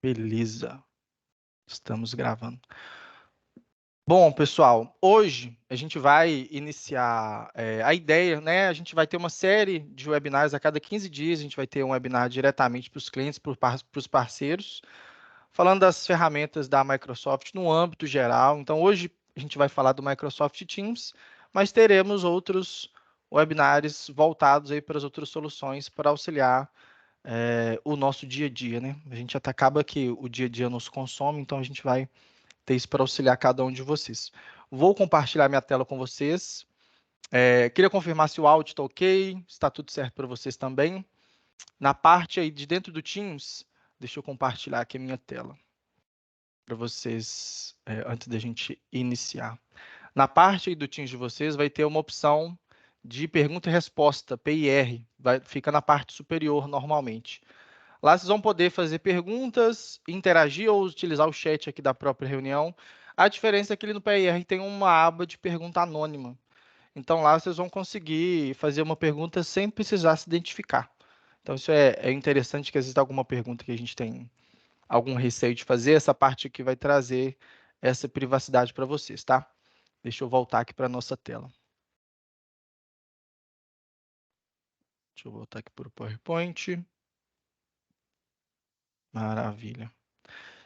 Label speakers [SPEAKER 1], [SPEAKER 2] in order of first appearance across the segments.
[SPEAKER 1] Beleza, estamos gravando. Bom, pessoal, hoje a gente vai iniciar a ideia, né? A gente vai ter uma série de webinars a cada 15 dias, a gente vai ter um webinar diretamente para os clientes, para os parceiros, falando das ferramentas da Microsoft no âmbito geral. Então, hoje a gente vai falar do Microsoft Teams, mas teremos outros webinars voltados aí para as outras soluções para auxiliar o nosso dia a dia, né? A gente acaba que o dia a dia nos consome, então a gente vai ter isso para auxiliar cada um de vocês. Vou compartilhar minha tela com vocês. Queria confirmar se o áudio está ok, se está tudo certo para vocês também. Na parte aí de dentro do Teams, deixa eu compartilhar aqui a minha tela para vocês, antes da gente iniciar. Na parte aí do Teams de vocês vai ter uma opção de pergunta e resposta, PIR, fica na parte superior normalmente. Lá vocês vão poder fazer perguntas, interagir ou utilizar o chat aqui da própria reunião. A diferença é que ali no PIR tem uma aba de pergunta anônima. Então lá vocês vão conseguir fazer uma pergunta sem precisar se identificar. Então isso é interessante, que às vezes tem alguma pergunta que a gente tem algum receio de fazer, essa parte aqui vai trazer essa privacidade para vocês, tá? Deixa eu voltar aqui para a nossa tela. Deixa eu voltar aqui para o PowerPoint. Maravilha.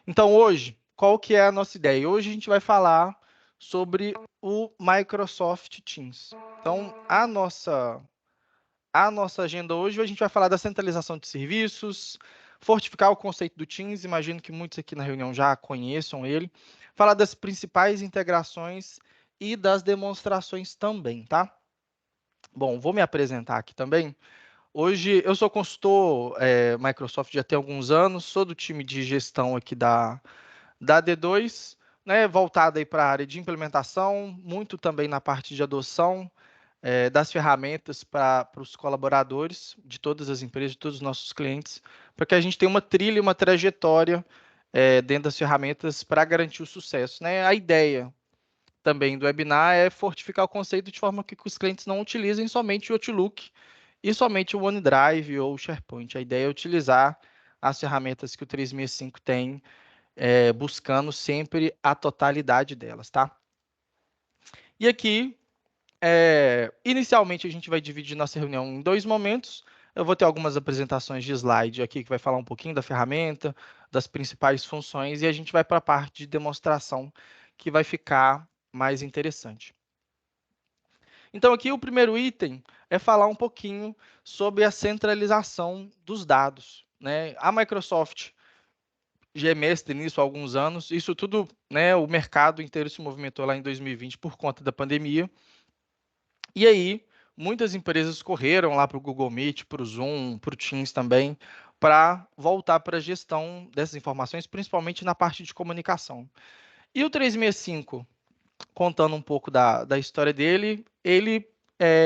[SPEAKER 1] Então, hoje, qual que é a nossa ideia? Hoje a gente vai falar sobre o Microsoft Teams. Então, a nossa agenda hoje, a gente vai falar da centralização de serviços, fortificar o conceito do Teams, imagino que muitos aqui na reunião já conheçam ele, falar das principais integrações e das demonstrações também, tá? Bom, vou me apresentar aqui também. Hoje eu sou consultor Microsoft já tem alguns anos, sou do time de gestão aqui da D2, né, voltada aí para a área de implementação, muito também na parte de adoção das ferramentas para os colaboradores de todas as empresas, de todos os nossos clientes, para que a gente tenha uma trilha, uma trajetória dentro das ferramentas para garantir o sucesso, né? A ideia também do webinar é fortificar o conceito de forma que os clientes não utilizem somente o Outlook e somente o OneDrive ou o SharePoint. A ideia é utilizar as ferramentas que o 365 tem, buscando sempre a totalidade delas, tá? E aqui, inicialmente, a gente vai dividir nossa reunião em dois momentos. Eu vou ter algumas apresentações de slide aqui que vai falar um pouquinho da ferramenta, das principais funções, e a gente vai para a parte de demonstração, que vai ficar mais interessante. Então, aqui o primeiro item é falar um pouquinho sobre a centralização dos dados, né? A Microsoft já é mestre nisso há alguns anos. Isso tudo, né, o mercado inteiro se movimentou lá em 2020 por conta da pandemia. E aí, muitas empresas correram lá para o Google Meet, para o Zoom, para o Teams também, para voltar para a gestão dessas informações, principalmente na parte de comunicação. E o 365, contando um pouco da história dele, ele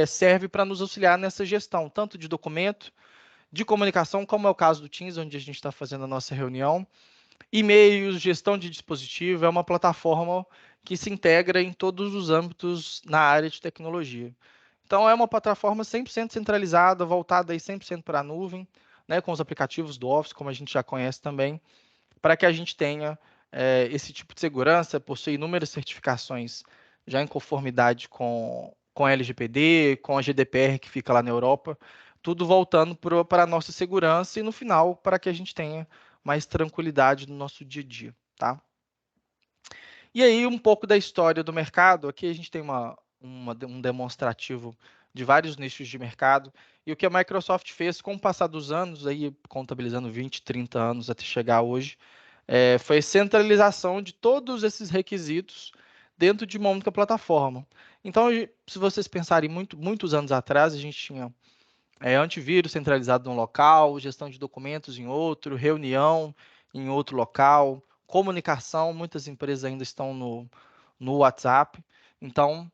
[SPEAKER 1] serve para nos auxiliar nessa gestão, tanto de documento, de comunicação, como é o caso do Teams, onde a gente está fazendo a nossa reunião, e-mails, gestão de dispositivo, é uma plataforma que se integra em todos os âmbitos na área de tecnologia. Então, é uma plataforma 100% centralizada, voltada aí 100% para a nuvem, né, com os aplicativos do Office, como a gente já conhece também, para que a gente tenha esse tipo de segurança, possui inúmeras certificações já em conformidade com a LGPD, com a GDPR que fica lá na Europa, tudo voltando para a nossa segurança e, no final, para que a gente tenha mais tranquilidade no nosso dia a dia, tá? E aí, um pouco da história do mercado. Aqui a gente tem um demonstrativo de vários nichos de mercado. E o que a Microsoft fez com o passar dos anos, aí contabilizando 20, 30 anos até chegar hoje, foi centralização de todos esses requisitos dentro de uma única plataforma. Então, se vocês pensarem muitos anos atrás, a gente tinha antivírus centralizado num local, gestão de documentos em outro, reunião em outro local, comunicação, muitas empresas ainda estão no WhatsApp. Então,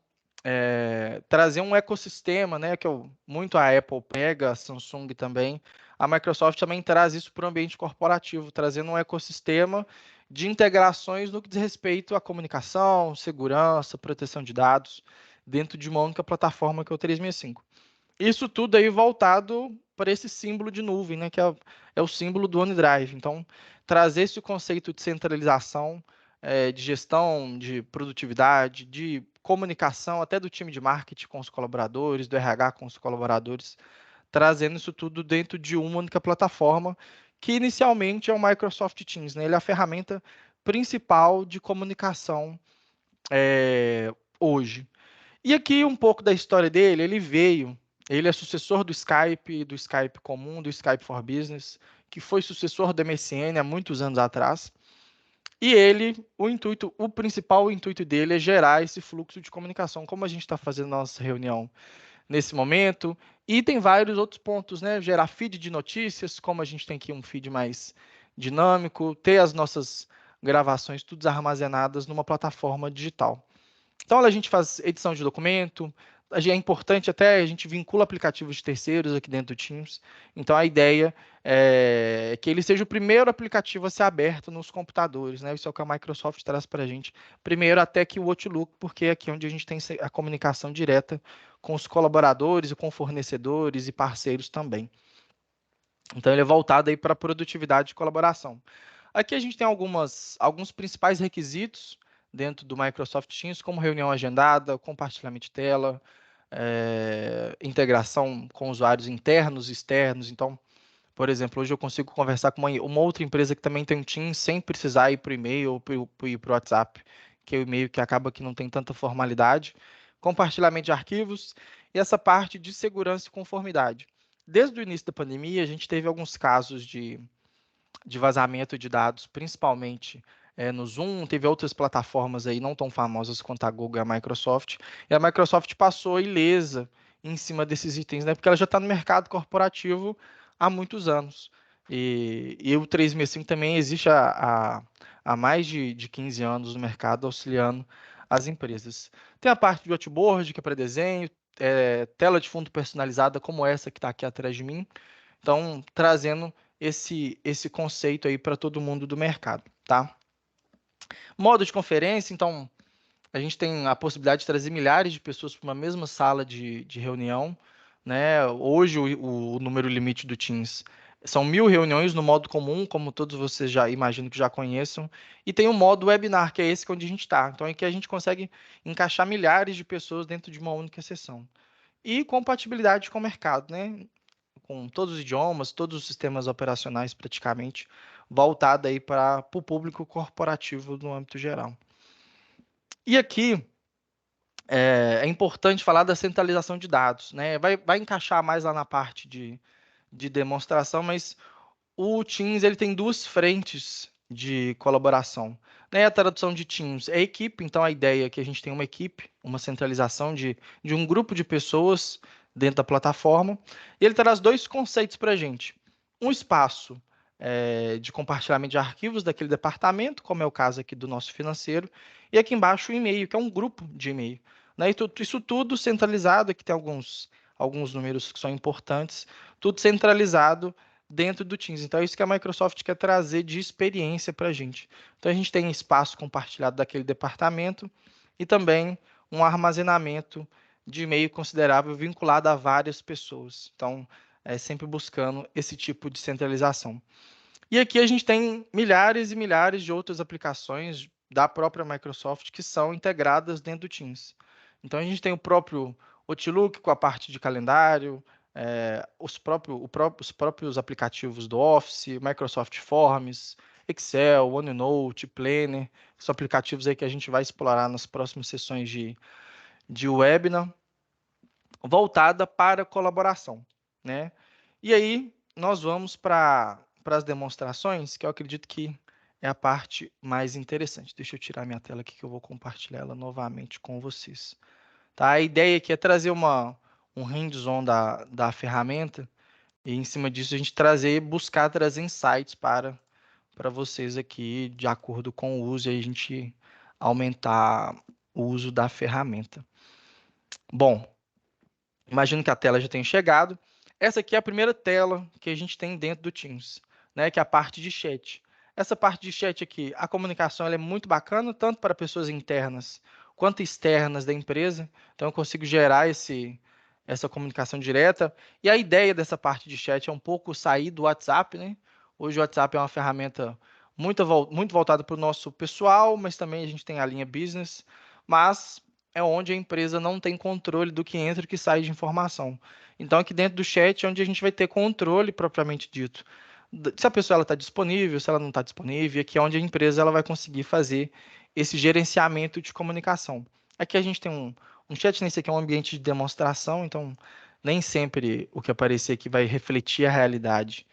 [SPEAKER 1] trazer um ecossistema, né, que muito a Apple pega, a Samsung também, a Microsoft também traz isso para o ambiente corporativo, trazendo um ecossistema de integrações no que diz respeito à comunicação, segurança, proteção de dados, dentro de uma única plataforma que é o 365. Isso tudo aí voltado para esse símbolo de nuvem, né, que é o símbolo do OneDrive. Então, trazer esse conceito de centralização, de gestão, de produtividade, de comunicação, até do time de marketing com os colaboradores, do RH com os colaboradores, trazendo isso tudo dentro de uma única plataforma, que inicialmente é o Microsoft Teams, né? Ele é a ferramenta principal de comunicação hoje. E aqui um pouco da história dele, ele é sucessor do Skype comum, do Skype for Business, que foi sucessor do MSN há muitos anos atrás. E o principal intuito dele é gerar esse fluxo de comunicação, como a gente está fazendo nossa reunião nesse momento. E tem vários outros pontos, né? Gerar feed de notícias, como a gente tem aqui um feed mais dinâmico, ter as nossas gravações todas armazenadas numa plataforma digital. Então, a gente faz edição de documento, é importante até, a gente vincula aplicativos de terceiros aqui dentro do Teams. Então, a ideia é que ele seja o primeiro aplicativo a ser aberto nos computadores, né? Isso é o que a Microsoft traz para a gente. Primeiro, até que o Outlook, porque é aqui onde a gente tem a comunicação direta com os colaboradores e com fornecedores e parceiros também. Então, ele é voltado aí para produtividade e colaboração. Aqui a gente tem alguns principais requisitos dentro do Microsoft Teams, como reunião agendada, compartilhamento de tela, integração com usuários internos e externos. Então, por exemplo, hoje eu consigo conversar com uma outra empresa que também tem um Teams sem precisar ir para o e-mail ou para o WhatsApp, que é o e-mail que acaba que não tem tanta formalidade. Compartilhamento de arquivos e essa parte de segurança e conformidade. Desde o início da pandemia, a gente teve alguns casos de vazamento de dados, principalmente no Zoom, teve outras plataformas aí não tão famosas quanto a Google e a Microsoft, e a Microsoft passou ilesa em cima desses itens, né, porque ela já está no mercado corporativo há muitos anos. E o 365 também existe há mais de 15 anos no mercado, auxiliando as empresas. Tem a parte de whiteboard, que é para desenho, tela de fundo personalizada, como essa que está aqui atrás de mim. Então, trazendo esse conceito aí para todo mundo do mercado, tá? Modo de conferência, então, a gente tem a possibilidade de trazer milhares de pessoas para uma mesma sala de reunião, né? Hoje, o número limite do Teams são 1.000 reuniões no modo comum, como todos vocês já imagino que já conheçam, e tem o modo webinar, que é esse onde a gente está. Então, é que a gente consegue encaixar milhares de pessoas dentro de uma única sessão. E compatibilidade com o mercado, né? Com todos os idiomas, todos os sistemas operacionais praticamente, voltada aí para o público corporativo no âmbito geral. E aqui é importante falar da centralização de dados, né? Vai encaixar mais lá na parte de demonstração, mas o Teams ele tem duas frentes de colaboração. Né? A tradução de Teams é equipe, então a ideia é que a gente tem uma equipe, uma centralização de um grupo de pessoas dentro da plataforma. E ele traz dois conceitos para a gente. Um espaço de compartilhamento de arquivos daquele departamento, como é o caso aqui do nosso financeiro, e aqui embaixo o e-mail, que é um grupo de e-mail. Né? E isso tudo centralizado, aqui tem alguns números que são importantes, tudo centralizado dentro do Teams. Então, é isso que a Microsoft quer trazer de experiência para a gente. Então, a gente tem espaço compartilhado daquele departamento e também um armazenamento de e-mail considerável vinculado a várias pessoas. Então, sempre buscando esse tipo de centralização. E aqui a gente tem milhares e milhares de outras aplicações da própria Microsoft que são integradas dentro do Teams. Então, a gente tem o próprio Outlook com a parte de calendário, os próprios aplicativos do Office, Microsoft Forms, Excel, OneNote, Planner, são aplicativos aí que a gente vai explorar nas próximas sessões de webinar, voltada para colaboração, né? E aí, nós vamos para as demonstrações, que eu acredito que é a parte mais interessante. Deixa eu tirar minha tela aqui que eu vou compartilhar ela novamente com vocês. Tá? A ideia aqui é trazer um hands-on da ferramenta e, em cima disso, a gente buscar trazer insights para vocês aqui, de acordo com o uso, e a gente aumentar o uso da ferramenta. Bom, imagino que a tela já tenha chegado. Essa aqui é a primeira tela que a gente tem dentro do Teams, né, que é a parte de chat. Essa parte de chat aqui, a comunicação ela é muito bacana, tanto para pessoas internas quanto externas da empresa. Então, eu consigo gerar essa comunicação direta. E a ideia dessa parte de chat é um pouco sair do WhatsApp, né? Hoje o WhatsApp é uma ferramenta muito voltada para o nosso pessoal, mas também a gente tem a linha business, mas é onde a empresa não tem controle do que entra e que sai de informação. Então, aqui dentro do chat é onde a gente vai ter controle propriamente dito. Se a pessoa está disponível, se ela não está disponível, aqui é onde a empresa ela vai conseguir fazer esse gerenciamento de comunicação. Aqui a gente tem um chat, nesse aqui é um ambiente de demonstração, então nem sempre o que aparecer aqui vai refletir a realidade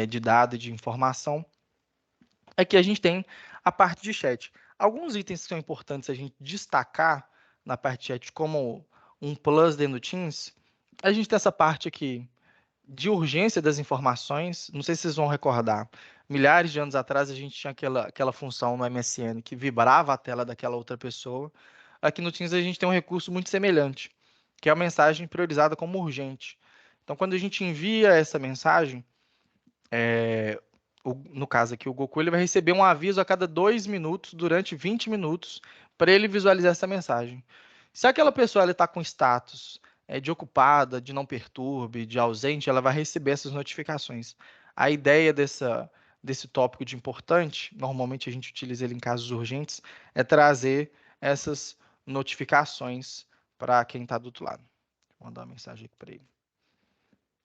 [SPEAKER 1] de dado e de informação. Aqui a gente tem a parte de chat. Alguns itens que são importantes a gente destacar na parte de chat como um plus dentro do Teams, a gente tem essa parte aqui de urgência das informações. Não sei se vocês vão recordar, milhares de anos atrás a gente tinha aquela função no MSN que vibrava a tela daquela outra pessoa. Aqui no Teams a gente tem um recurso muito semelhante, que é a mensagem priorizada como urgente. Então, quando a gente envia essa mensagem, no caso aqui, o Goku ele vai receber um aviso a cada 2 minutos, durante 20 minutos, para ele visualizar essa mensagem. Se aquela pessoa está com status de ocupada, de não perturbe, de ausente, ela vai receber essas notificações. A ideia desse tópico de importante, normalmente a gente utiliza ele em casos urgentes, é trazer essas notificações para quem está do outro lado. Vou mandar uma mensagem aqui para ele.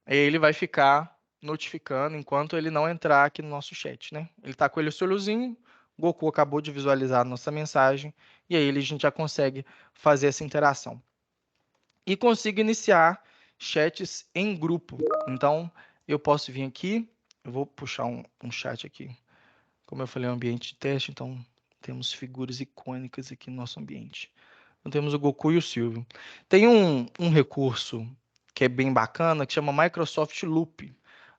[SPEAKER 1] Ele vai ficar notificando enquanto ele não entrar aqui no nosso chat, né? Ele está com ele o celularzinho, Goku acabou de visualizar a nossa mensagem, e aí a gente já consegue fazer essa interação. E consigo iniciar chats em grupo. Então, eu posso vir aqui, eu vou puxar um chat aqui. Como eu falei, é um ambiente de teste, então temos figuras icônicas aqui no nosso ambiente. Então, temos o Goku e o Silvio. Tem um recurso que é bem bacana, que chama Microsoft Loop.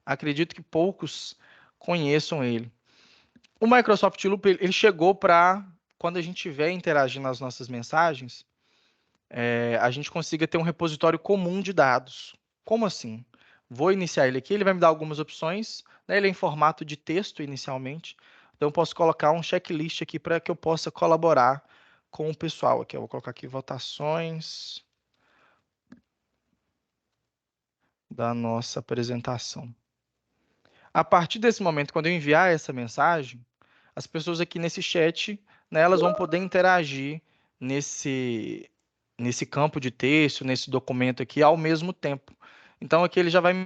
[SPEAKER 1] Acredito que poucos conheçam ele. O Microsoft Loop ele chegou para, quando a gente estiver interagindo nas nossas mensagens, a gente consiga ter um repositório comum de dados. Como assim? Vou iniciar ele aqui, ele vai me dar algumas opções, né? Ele é em formato de texto inicialmente, então eu posso colocar um checklist aqui para que eu possa colaborar com o pessoal aqui. Eu vou colocar aqui votações da nossa apresentação. A partir desse momento, quando eu enviar essa mensagem, as pessoas aqui nesse chat, né, elas vão poder interagir nesse campo de texto, nesse documento aqui, ao mesmo tempo. Então, aqui ele já vai...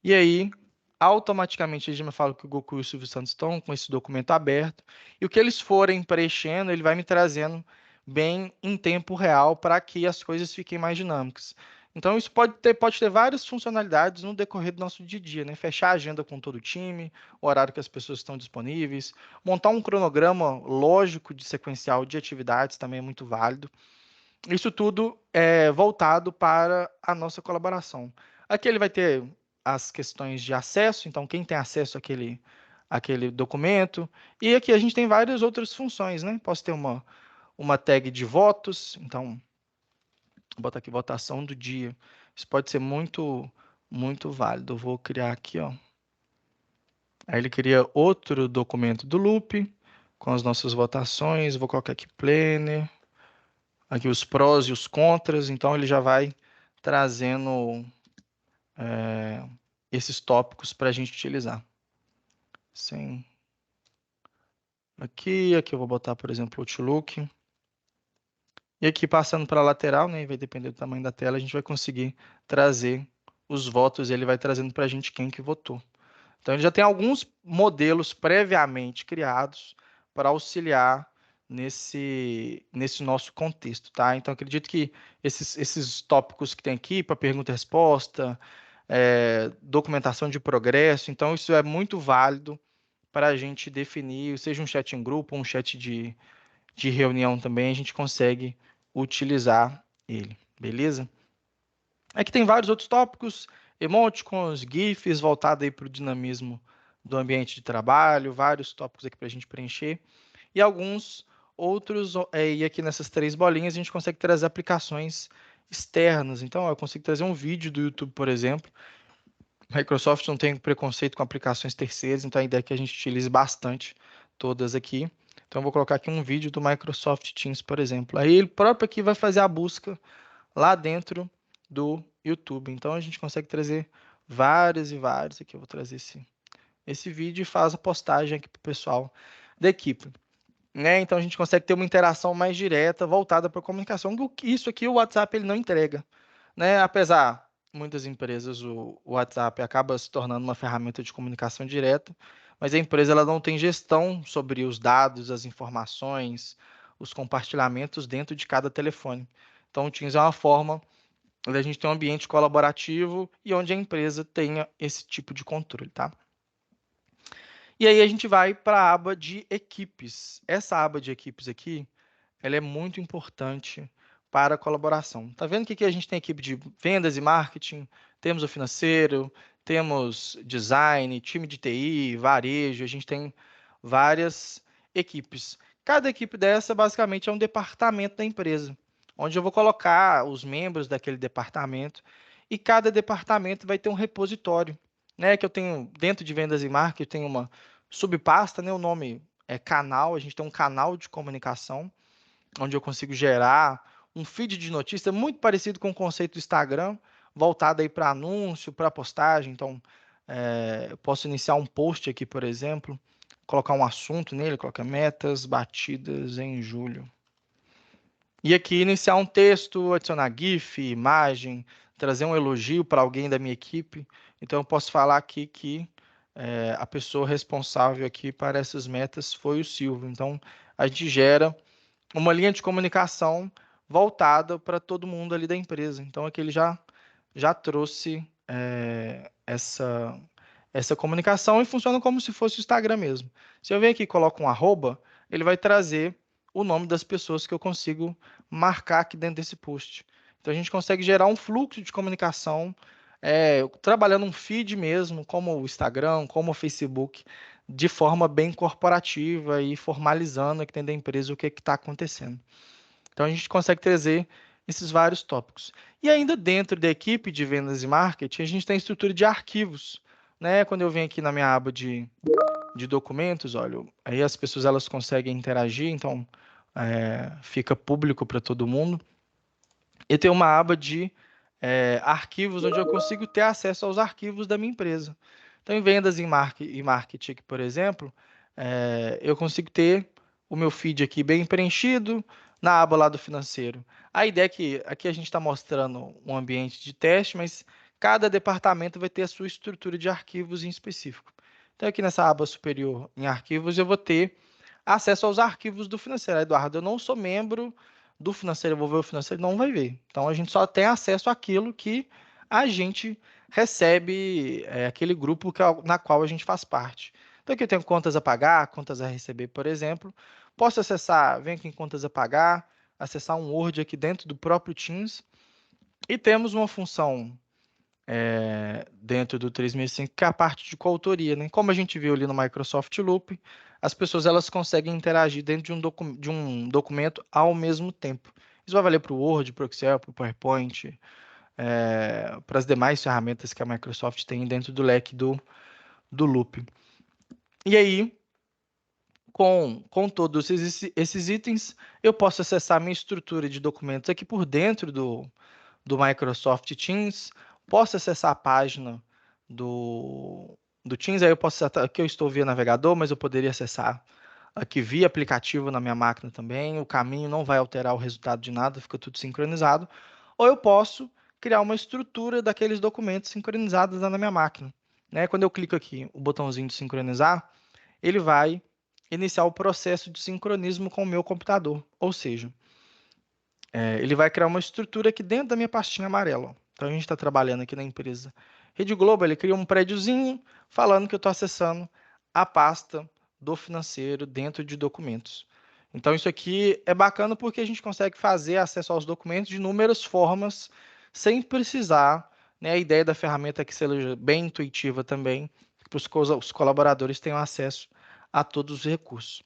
[SPEAKER 1] E aí, automaticamente, ele já me fala que o Goku e o Silvio Santos estão com esse documento aberto. E o que eles forem preenchendo, ele vai me trazendo bem em tempo real para que as coisas fiquem mais dinâmicas. Então, isso pode ter várias funcionalidades no decorrer do nosso dia a dia, né? Fechar a agenda com todo o time, o horário que as pessoas estão disponíveis, montar um cronograma lógico de sequencial de atividades também é muito válido. Isso tudo é voltado para a nossa colaboração. Aqui ele vai ter as questões de acesso, então quem tem acesso àquele documento. E aqui a gente tem várias outras funções, né? Posso ter uma tag de votos, então vou botar aqui votação do dia. Isso pode ser muito válido. Eu vou criar aqui, ó. Aí ele cria outro documento do loop com as nossas votações. Vou colocar aqui planner. Aqui os prós e os contras, então ele já vai trazendo esses tópicos para a gente utilizar. Sim. Aqui eu vou botar, por exemplo, o Outlook. E aqui passando para a lateral, né, vai depender do tamanho da tela, a gente vai conseguir trazer os votos e ele vai trazendo para a gente quem que votou. Então, ele já tem alguns modelos previamente criados para auxiliar nesse nosso contexto, tá? Então, acredito que esses tópicos que tem aqui, para pergunta e resposta, documentação de progresso, então isso é muito válido para a gente definir, seja um chat em grupo, um chat de reunião também, a gente consegue utilizar ele, beleza? Aqui tem vários outros tópicos, emoticons, GIFs, voltado aí para o dinamismo do ambiente de trabalho, vários tópicos aqui para a gente preencher, e alguns outros, e aqui nessas 3 bolinhas a gente consegue trazer aplicações externas. Então, eu consigo trazer um vídeo do YouTube, por exemplo. A Microsoft não tem preconceito com aplicações terceiras, então a ideia é que a gente utilize bastante todas aqui. Então, eu vou colocar aqui um vídeo do Microsoft Teams, por exemplo. Aí ele próprio aqui vai fazer a busca lá dentro do YouTube. Então, a gente consegue trazer vários e vários. Aqui eu vou trazer esse vídeo e faz a postagem aqui para o pessoal da equipe. Né? Então, a gente consegue ter uma interação mais direta, voltada para a comunicação. Isso aqui o WhatsApp ele não entrega. Né? Apesar, muitas empresas, o WhatsApp acaba se tornando uma ferramenta de comunicação direta, mas a empresa ela não tem gestão sobre os dados, as informações, os compartilhamentos dentro de cada telefone. Então, o Teams é uma forma onde a gente tem um ambiente colaborativo e onde a empresa tenha esse tipo de controle, tá? E aí a gente vai para a aba de equipes. Essa aba de equipes aqui, ela é muito importante para a colaboração. Tá vendo que aqui a gente tem equipe de vendas e marketing, temos o financeiro, temos design, time de TI, varejo, a gente tem várias equipes. Cada equipe dessa basicamente é um departamento da empresa, onde eu vou colocar os membros daquele departamento e cada departamento vai ter um repositório, né, que eu tenho dentro de vendas e marketing, eu tenho uma subpasta, né, o nome é canal, a gente tem um canal de comunicação onde eu consigo gerar um feed de notícia muito parecido com o conceito do Instagram, voltado aí para anúncio, para postagem. Então, eu posso iniciar um post aqui, por exemplo, colocar um assunto nele, colocar metas batidas em julho. E aqui iniciar um texto, adicionar GIF, imagem, trazer um elogio para alguém da minha equipe. Então, eu posso falar aqui que a pessoa responsável aqui para essas metas foi o Silvio. Então, a gente gera uma linha de comunicação voltada para todo mundo ali da empresa. Então, aqui ele já trouxe essa comunicação e funciona como se fosse o Instagram mesmo. Se eu venho aqui e coloco um arroba, ele vai trazer o nome das pessoas que eu consigo marcar aqui dentro desse post. Então, a gente consegue gerar um fluxo de comunicação, trabalhando um feed mesmo, como o Instagram, como o Facebook, de forma bem corporativa e formalizando aqui dentro da empresa o que está acontecendo. Então, a gente consegue trazer esses vários tópicos. E ainda dentro da equipe de vendas e marketing, a gente tem a estrutura de arquivos. Né? Quando eu venho aqui na minha aba de documentos, olha, aí as pessoas elas conseguem interagir, então fica público para todo mundo. E tem uma aba de arquivos, onde eu consigo ter acesso aos arquivos da minha empresa. Então, em vendas e marketing, por exemplo, eu consigo ter o meu feed aqui bem preenchido na aba lá do financeiro. A ideia é que aqui a gente está mostrando um ambiente de teste, mas cada departamento vai ter a sua estrutura de arquivos em específico. Então, aqui nessa aba superior em arquivos, eu vou ter acesso aos arquivos do financeiro. Eduardo, eu não sou membro do financeiro, eu vou ver o financeiro, não vai ver. Então, a gente só tem acesso àquilo que a gente recebe, aquele grupo na qual a gente faz parte. Então, aqui eu tenho contas a pagar, contas a receber, por exemplo. Posso acessar, venho aqui em contas a pagar, acessar um Word aqui dentro do próprio Teams. E temos uma função dentro do 365, que é a parte de coautoria, né? Como a gente viu ali no Microsoft Loop, as pessoas elas conseguem interagir dentro de um documento ao mesmo tempo. Isso vai valer para o Word, para o Excel, para o PowerPoint, para as demais ferramentas que a Microsoft tem dentro do leque do Loop. E aí, com todos esses itens, eu posso acessar a minha estrutura de documentos aqui por dentro do Microsoft Teams, posso acessar a página do Teams, aí eu posso acessar, aqui eu estou via navegador, mas eu poderia acessar aqui via aplicativo na minha máquina também, o caminho não vai alterar o resultado de nada, fica tudo sincronizado, ou eu posso criar uma estrutura daqueles documentos sincronizados lá na minha máquina. Né? Quando eu clico aqui, o botãozinho de sincronizar, ele vai iniciar o processo de sincronismo com o meu computador, ou seja, ele vai criar uma estrutura aqui dentro da minha pastinha amarela. Então, a gente está trabalhando aqui na empresa Rede Globo, ele cria um prédiozinho falando que eu estou acessando a pasta do financeiro dentro de documentos. Então, isso aqui é bacana porque a gente consegue fazer acesso aos documentos de inúmeras formas, sem precisar, né, a ideia da ferramenta é que seja bem intuitiva também, para os colaboradores tenham acesso a todos os recursos.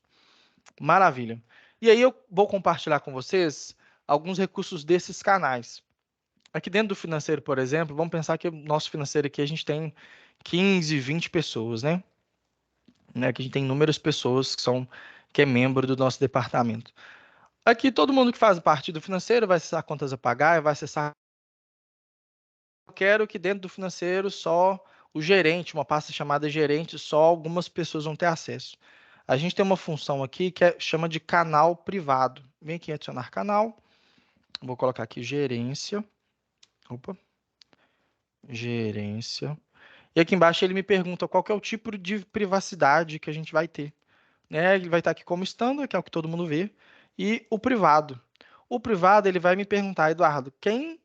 [SPEAKER 1] Maravilha. E aí eu vou compartilhar com vocês alguns recursos desses canais. Aqui dentro do financeiro, por exemplo, vamos pensar que o nosso financeiro aqui a gente tem 15, 20 pessoas, né? Que a gente tem inúmeras pessoas que são que é membro do nosso departamento. Aqui, todo mundo que faz parte do financeiro vai acessar contas a pagar, vai acessar. Eu quero que dentro do financeiro só o gerente, uma pasta chamada gerente, só algumas pessoas vão ter acesso. A gente tem uma função aqui que chama de canal privado. Vem aqui adicionar canal. Vou colocar aqui gerência. Opa, gerência. E aqui embaixo ele me pergunta qual que é o tipo de privacidade que a gente vai ter. Né? Ele vai estar aqui como standard, que é o que todo mundo vê, e o privado. O privado ele vai me perguntar, Eduardo, quem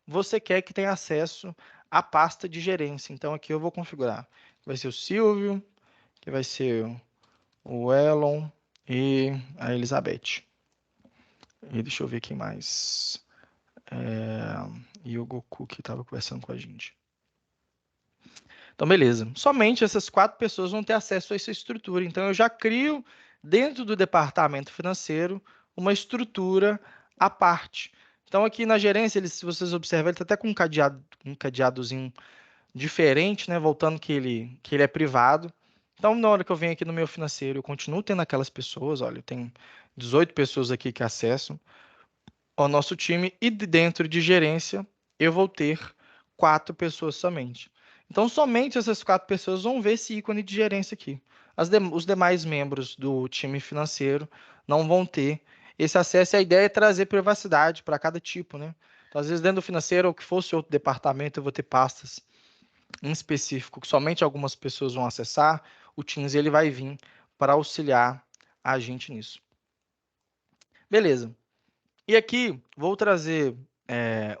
[SPEAKER 1] você quer que tenha acesso à pasta de gerência? Então aqui eu vou configurar. Vai ser o Silvio, que vai ser o Elon e a Elizabeth. E deixa eu ver quem mais. E o Goku que estava conversando com a gente. Então, beleza. Somente essas 4 pessoas vão ter acesso a essa estrutura. Então, eu já crio dentro do departamento financeiro uma estrutura à parte. Então, aqui na gerência, se vocês observarem, ele está até com um cadeadozinho diferente, né? Voltando que ele é privado. Então, na hora que eu venho aqui no meu financeiro, eu continuo tendo aquelas pessoas. Olha, eu tenho 18 pessoas aqui que acessam ao nosso time e dentro de gerência eu vou ter 4 pessoas somente. Então, somente essas 4 pessoas vão ver esse ícone de gerência aqui. Os demais membros do time financeiro não vão ter esse acesso. E a ideia é trazer privacidade para cada tipo, né? Então, às vezes, dentro do financeiro, ou que fosse outro departamento, eu vou ter pastas em específico que somente algumas pessoas vão acessar. O Teams ele vai vir para auxiliar a gente nisso. Beleza. E aqui vou trazer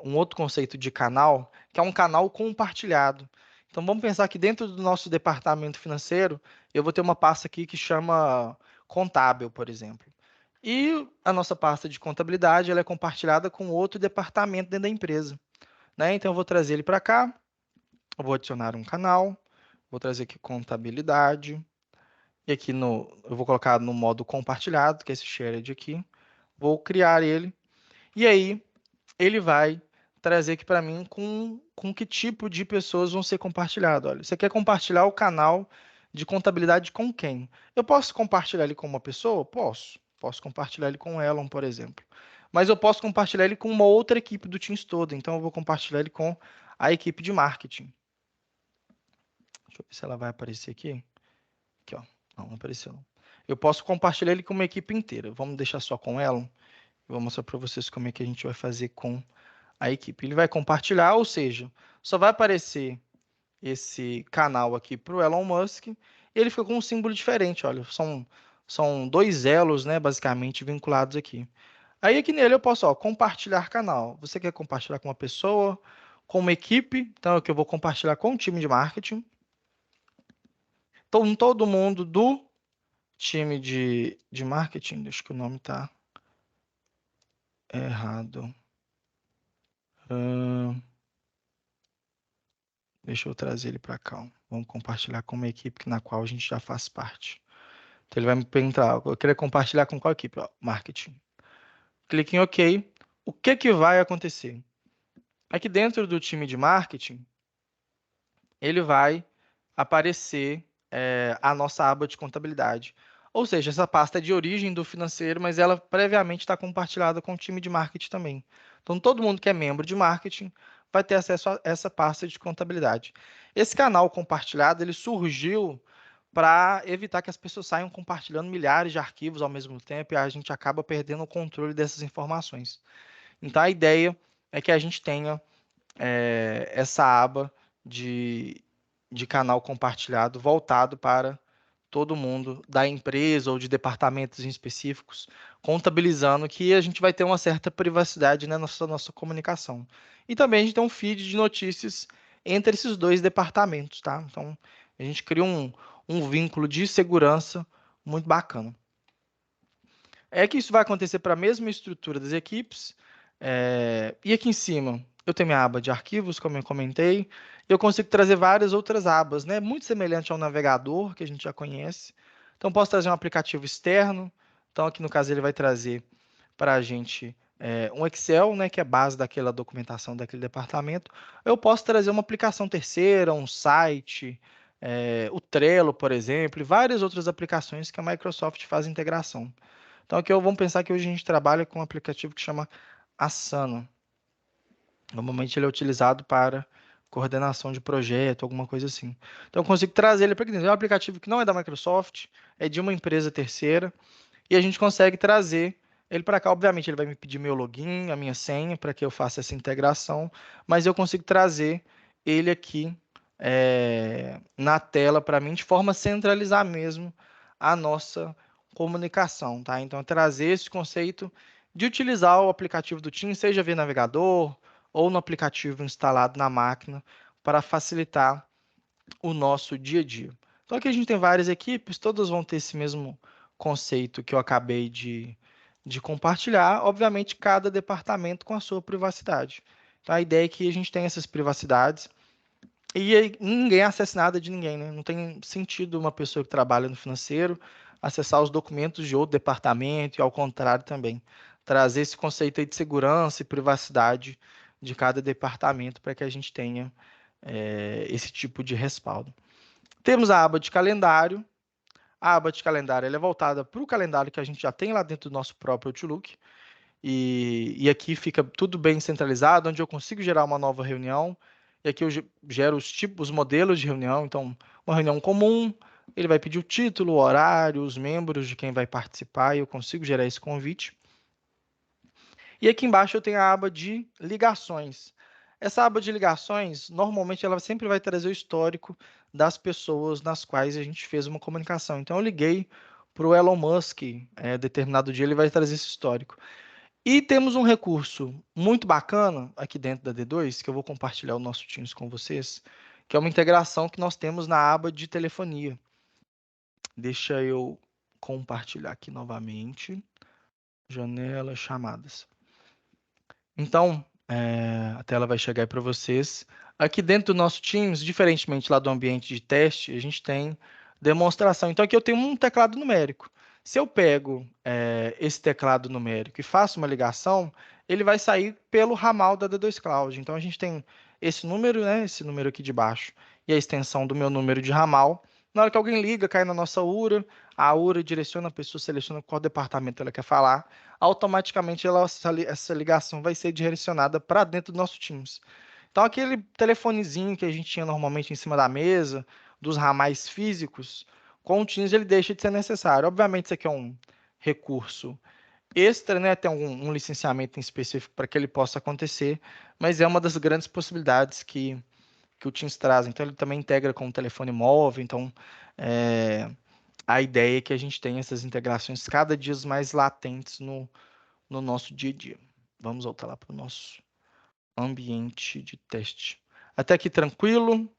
[SPEAKER 1] um outro conceito de canal, que é um canal compartilhado. Então vamos pensar que dentro do nosso departamento financeiro, eu vou ter uma pasta aqui que chama contábil, por exemplo. E a nossa pasta de contabilidade ela é compartilhada com outro departamento dentro da empresa. Né? Então eu vou trazer ele para cá, eu vou adicionar um canal, vou trazer aqui contabilidade, e aqui eu vou colocar no modo compartilhado, que é esse shared aqui. Vou criar ele, e aí ele vai trazer aqui para mim com que tipo de pessoas vão ser compartilhado. Olha, você quer compartilhar o canal de contabilidade com quem? Eu posso compartilhar ele com uma pessoa? Posso. Posso compartilhar ele com o Elon, por exemplo. Mas eu posso compartilhar ele com uma outra equipe do Teams todo. Então, eu vou compartilhar ele com a equipe de marketing. Deixa eu ver se ela vai aparecer aqui. Aqui, ó. Não apareceu. Não. Eu posso compartilhar ele com uma equipe inteira. Vamos deixar só com o Elon. Eu vou mostrar para vocês como é que a gente vai fazer com a equipe. Ele vai compartilhar, ou seja, só vai aparecer esse canal aqui para o Elon Musk. E ele fica com um símbolo diferente, olha, são 2 elos, né, basicamente vinculados aqui. Aí aqui nele eu posso, ó, compartilhar canal. Você quer compartilhar com uma pessoa, com uma equipe? Então aqui eu vou compartilhar com o time de marketing. Então todo mundo do time de marketing, acho que o nome está errado. Deixa eu trazer ele para cá. Vamos compartilhar com uma equipe na qual a gente já faz parte. Então ele vai me perguntar, eu queria compartilhar com qual equipe? Ó, marketing. Clique em OK. O que que vai acontecer? Aqui dentro do time de marketing, ele vai aparecer a nossa aba de contabilidade. Ou seja, essa pasta é de origem do financeiro, mas ela previamente está compartilhada com o time de marketing também. Então, todo mundo que é membro de marketing vai ter acesso a essa pasta de contabilidade. Esse canal compartilhado, ele surgiu para evitar que as pessoas saiam compartilhando milhares de arquivos ao mesmo tempo e a gente acaba perdendo o controle dessas informações. Então, a ideia é que a gente tenha essa aba de canal compartilhado voltado para todo mundo da empresa ou de departamentos em específicos, contabilizando que a gente vai ter uma certa privacidade na nossa comunicação. E também a gente tem um feed de notícias entre esses 2 departamentos, tá? Então, a gente cria um vínculo de segurança muito bacana. É que isso vai acontecer para a mesma estrutura das equipes. E aqui em cima, eu tenho minha aba de arquivos, como eu comentei. Eu consigo trazer várias outras abas, né? Muito semelhante ao navegador, que a gente já conhece. Então, posso trazer um aplicativo externo. Então, aqui no caso, ele vai trazer para a gente um Excel, né, que é a base daquela documentação daquele departamento. Eu posso trazer uma aplicação terceira, um site, o Trello, por exemplo, e várias outras aplicações que a Microsoft faz integração. Então aqui vamos pensar que hoje a gente trabalha com um aplicativo que chama Asana. Normalmente ele é utilizado para coordenação de projeto, alguma coisa assim. Então eu consigo trazer ele para aqui dentro. É um aplicativo que não é da Microsoft, é de uma empresa terceira, e a gente consegue trazer ele para cá. Obviamente ele vai me pedir meu login, a minha senha, para que eu faça essa integração, mas eu consigo trazer ele aqui na tela para mim, de forma a centralizar mesmo a nossa comunicação, tá? Então, trazer esse conceito de utilizar o aplicativo do Teams, seja via navegador ou no aplicativo instalado na máquina, para facilitar o nosso dia a dia. Então, aqui a gente tem várias equipes, todas vão ter esse mesmo conceito que eu acabei de compartilhar, obviamente, cada departamento com a sua privacidade. Então, a ideia é que a gente tenha essas privacidades e aí, ninguém acessa nada de ninguém, né? Não tem sentido uma pessoa que trabalha no financeiro acessar os documentos de outro departamento e ao contrário também. Trazer esse conceito aí de segurança e privacidade de cada departamento para que a gente tenha esse tipo de respaldo. Temos a aba de calendário. A aba de calendário ela é voltada para o calendário que a gente já tem lá dentro do nosso próprio Outlook. E aqui fica tudo bem centralizado, onde eu consigo gerar uma nova reunião. E aqui eu gero os tipos, os modelos de reunião. Então, uma reunião comum, ele vai pedir o título, o horário, os membros de quem vai participar, e eu consigo gerar esse convite. E aqui embaixo eu tenho a aba de ligações. Essa aba de ligações, normalmente, ela sempre vai trazer o histórico das pessoas nas quais a gente fez uma comunicação. Então, eu liguei para o Elon Musk, determinado dia ele vai trazer esse histórico. E temos um recurso muito bacana aqui dentro da D2, que eu vou compartilhar o nosso Teams com vocês, que é uma integração que nós temos na aba de telefonia. Deixa eu compartilhar aqui novamente. Janela, chamadas. Então, a tela vai chegar aí para vocês. Aqui dentro do nosso Teams, diferentemente lá do ambiente de teste, a gente tem demonstração. Então, aqui eu tenho um teclado numérico. Se eu pego esse teclado numérico e faço uma ligação, ele vai sair pelo ramal da D2 Cloud. Então, a gente tem esse número, né, esse número aqui de baixo, e a extensão do meu número de ramal. Na hora que alguém liga, cai na nossa URA, a URA direciona a pessoa, seleciona qual departamento ela quer falar, automaticamente essa ligação vai ser direcionada para dentro do nosso Teams. Então, aquele telefonezinho que a gente tinha normalmente em cima da mesa, dos ramais físicos, com o Teams ele deixa de ser necessário. Obviamente, isso aqui é um recurso extra, né? Tem um licenciamento em específico para que ele possa acontecer, mas é uma das grandes possibilidades que o Teams traz. Então, ele também integra com o telefone móvel. Então, a ideia é que a gente tenha essas integrações cada dia mais latentes no nosso dia a dia. Vamos voltar lá para o nosso ambiente de teste. Até aqui tranquilo?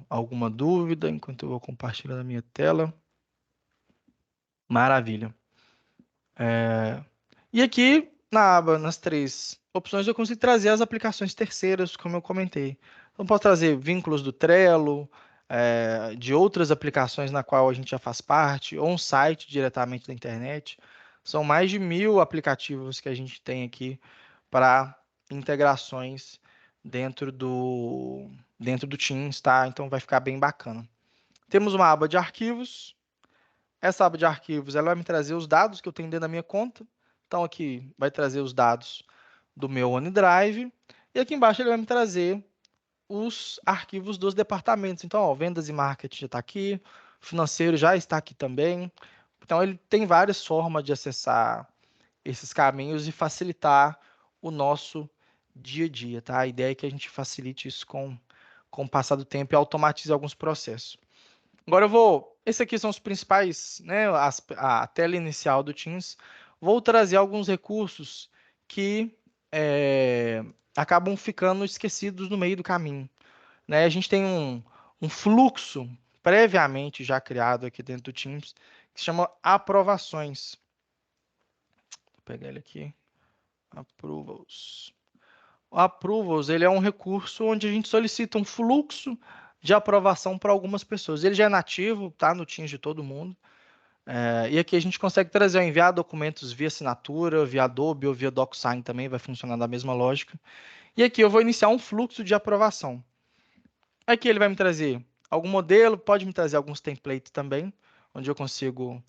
[SPEAKER 1] Alguma dúvida enquanto eu vou compartilhar a minha tela? Maravilha. E aqui na aba, nas três opções, eu consigo trazer as aplicações terceiras, como eu comentei. Então, posso trazer vínculos do Trello, de outras aplicações na qual a gente já faz parte, ou um site diretamente da internet. São mais de 1000 aplicativos que a gente tem aqui para integrações dentro do Teams, tá? Então vai ficar bem bacana. Temos uma aba de arquivos. Essa aba de arquivos ela vai me trazer os dados que eu tenho dentro da minha conta. Então aqui vai trazer os dados do meu OneDrive. E aqui embaixo ele vai me trazer os arquivos dos departamentos. Então, ó, vendas e marketing já está aqui, financeiro já está aqui também. Então, ele tem várias formas de acessar esses caminhos e facilitar o nosso dia a dia, tá? A ideia é que a gente facilite isso com o passar do tempo e automatize alguns processos. Agora eu vou. Esses aqui são os principais, né? A tela inicial do Teams. Vou trazer alguns recursos que acabam ficando esquecidos no meio do caminho, né? A gente tem um fluxo previamente já criado aqui dentro do Teams que se chama aprovações. Vou pegar ele aqui. Approvals. O Approvals ele é um recurso onde a gente solicita um fluxo de aprovação para algumas pessoas. Ele já é nativo, tá no Teams de todo mundo. E aqui a gente consegue trazer, enviar documentos via assinatura, via Adobe ou via DocSign também, vai funcionar da mesma lógica. E aqui eu vou iniciar um fluxo de aprovação. Aqui ele vai me trazer algum modelo, pode me trazer alguns templates também, onde eu consigo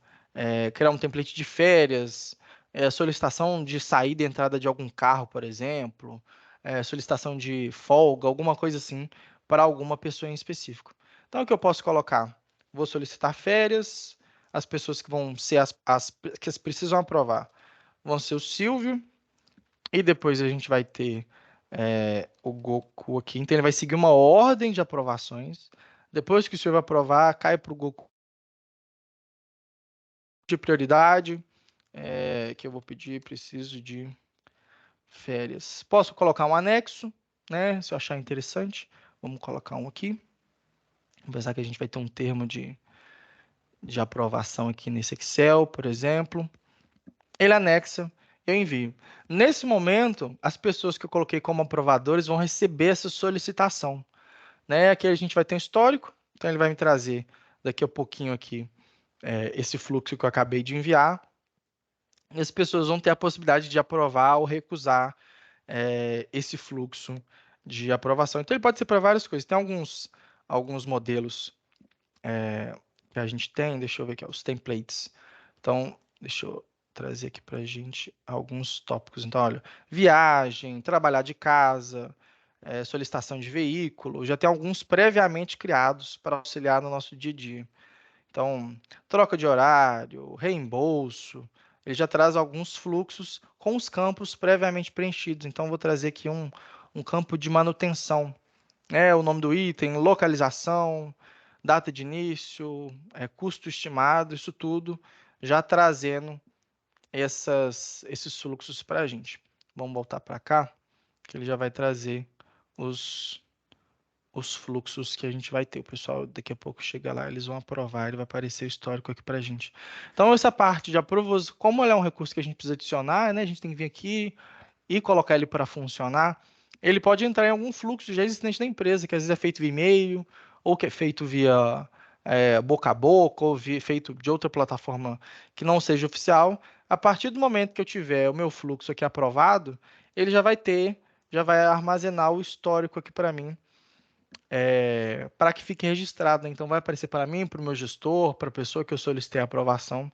[SPEAKER 1] criar um template de férias, solicitação de saída e entrada de algum carro, por exemplo, solicitação de folga, alguma coisa assim, para alguma pessoa em específico. Então, o que eu posso colocar? Vou solicitar férias, as pessoas que vão ser que precisam aprovar vão ser o Silvio, e depois a gente vai ter o Goku aqui. Então ele vai seguir uma ordem de aprovações. Depois que o senhor vai aprovar, cai para o Goku de prioridade, que eu vou pedir, preciso de férias. Posso colocar um anexo, né? Se eu achar interessante. Vamos colocar um aqui. Apesar que a gente vai ter um termo de aprovação aqui nesse Excel, por exemplo. Ele anexa, eu envio. Nesse momento, as pessoas que eu coloquei como aprovadores vão receber essa solicitação, né? Aqui a gente vai ter um histórico, então ele vai me trazer daqui a pouquinho aqui esse fluxo que eu acabei de enviar. E as pessoas vão ter a possibilidade de aprovar ou recusar esse fluxo de aprovação. Então ele pode ser para várias coisas. Tem alguns modelos que a gente tem, deixa eu ver aqui, os templates. Então, deixa eu trazer aqui para a gente alguns tópicos. Então, olha, viagem, trabalhar de casa, solicitação de veículo, já tem alguns previamente criados para auxiliar no nosso dia a dia. Então, troca de horário, reembolso, ele já traz alguns fluxos com os campos previamente preenchidos. Então, vou trazer aqui um campo de manutenção, o nome do item, localização, data de início, custo estimado, isso tudo já trazendo esses fluxos para a gente. Vamos voltar para cá, que ele já vai trazer os fluxos que a gente vai ter. O pessoal daqui a pouco chega lá, eles vão aprovar, ele vai aparecer o histórico aqui para a gente. Então, essa parte de aprovos, como ele é um recurso que a gente precisa adicionar, né, a gente tem que vir aqui e colocar ele para funcionar, ele pode entrar em algum fluxo já existente da empresa, que às vezes é feito via e-mail, ou que é feito via boca a boca, ou feito de outra plataforma que não seja oficial. A partir do momento que eu tiver o meu fluxo aqui aprovado, ele já vai armazenar o histórico aqui para mim, para que fique registrado, né? Então vai aparecer para mim, para o meu gestor, para a pessoa que eu solicitei a aprovação,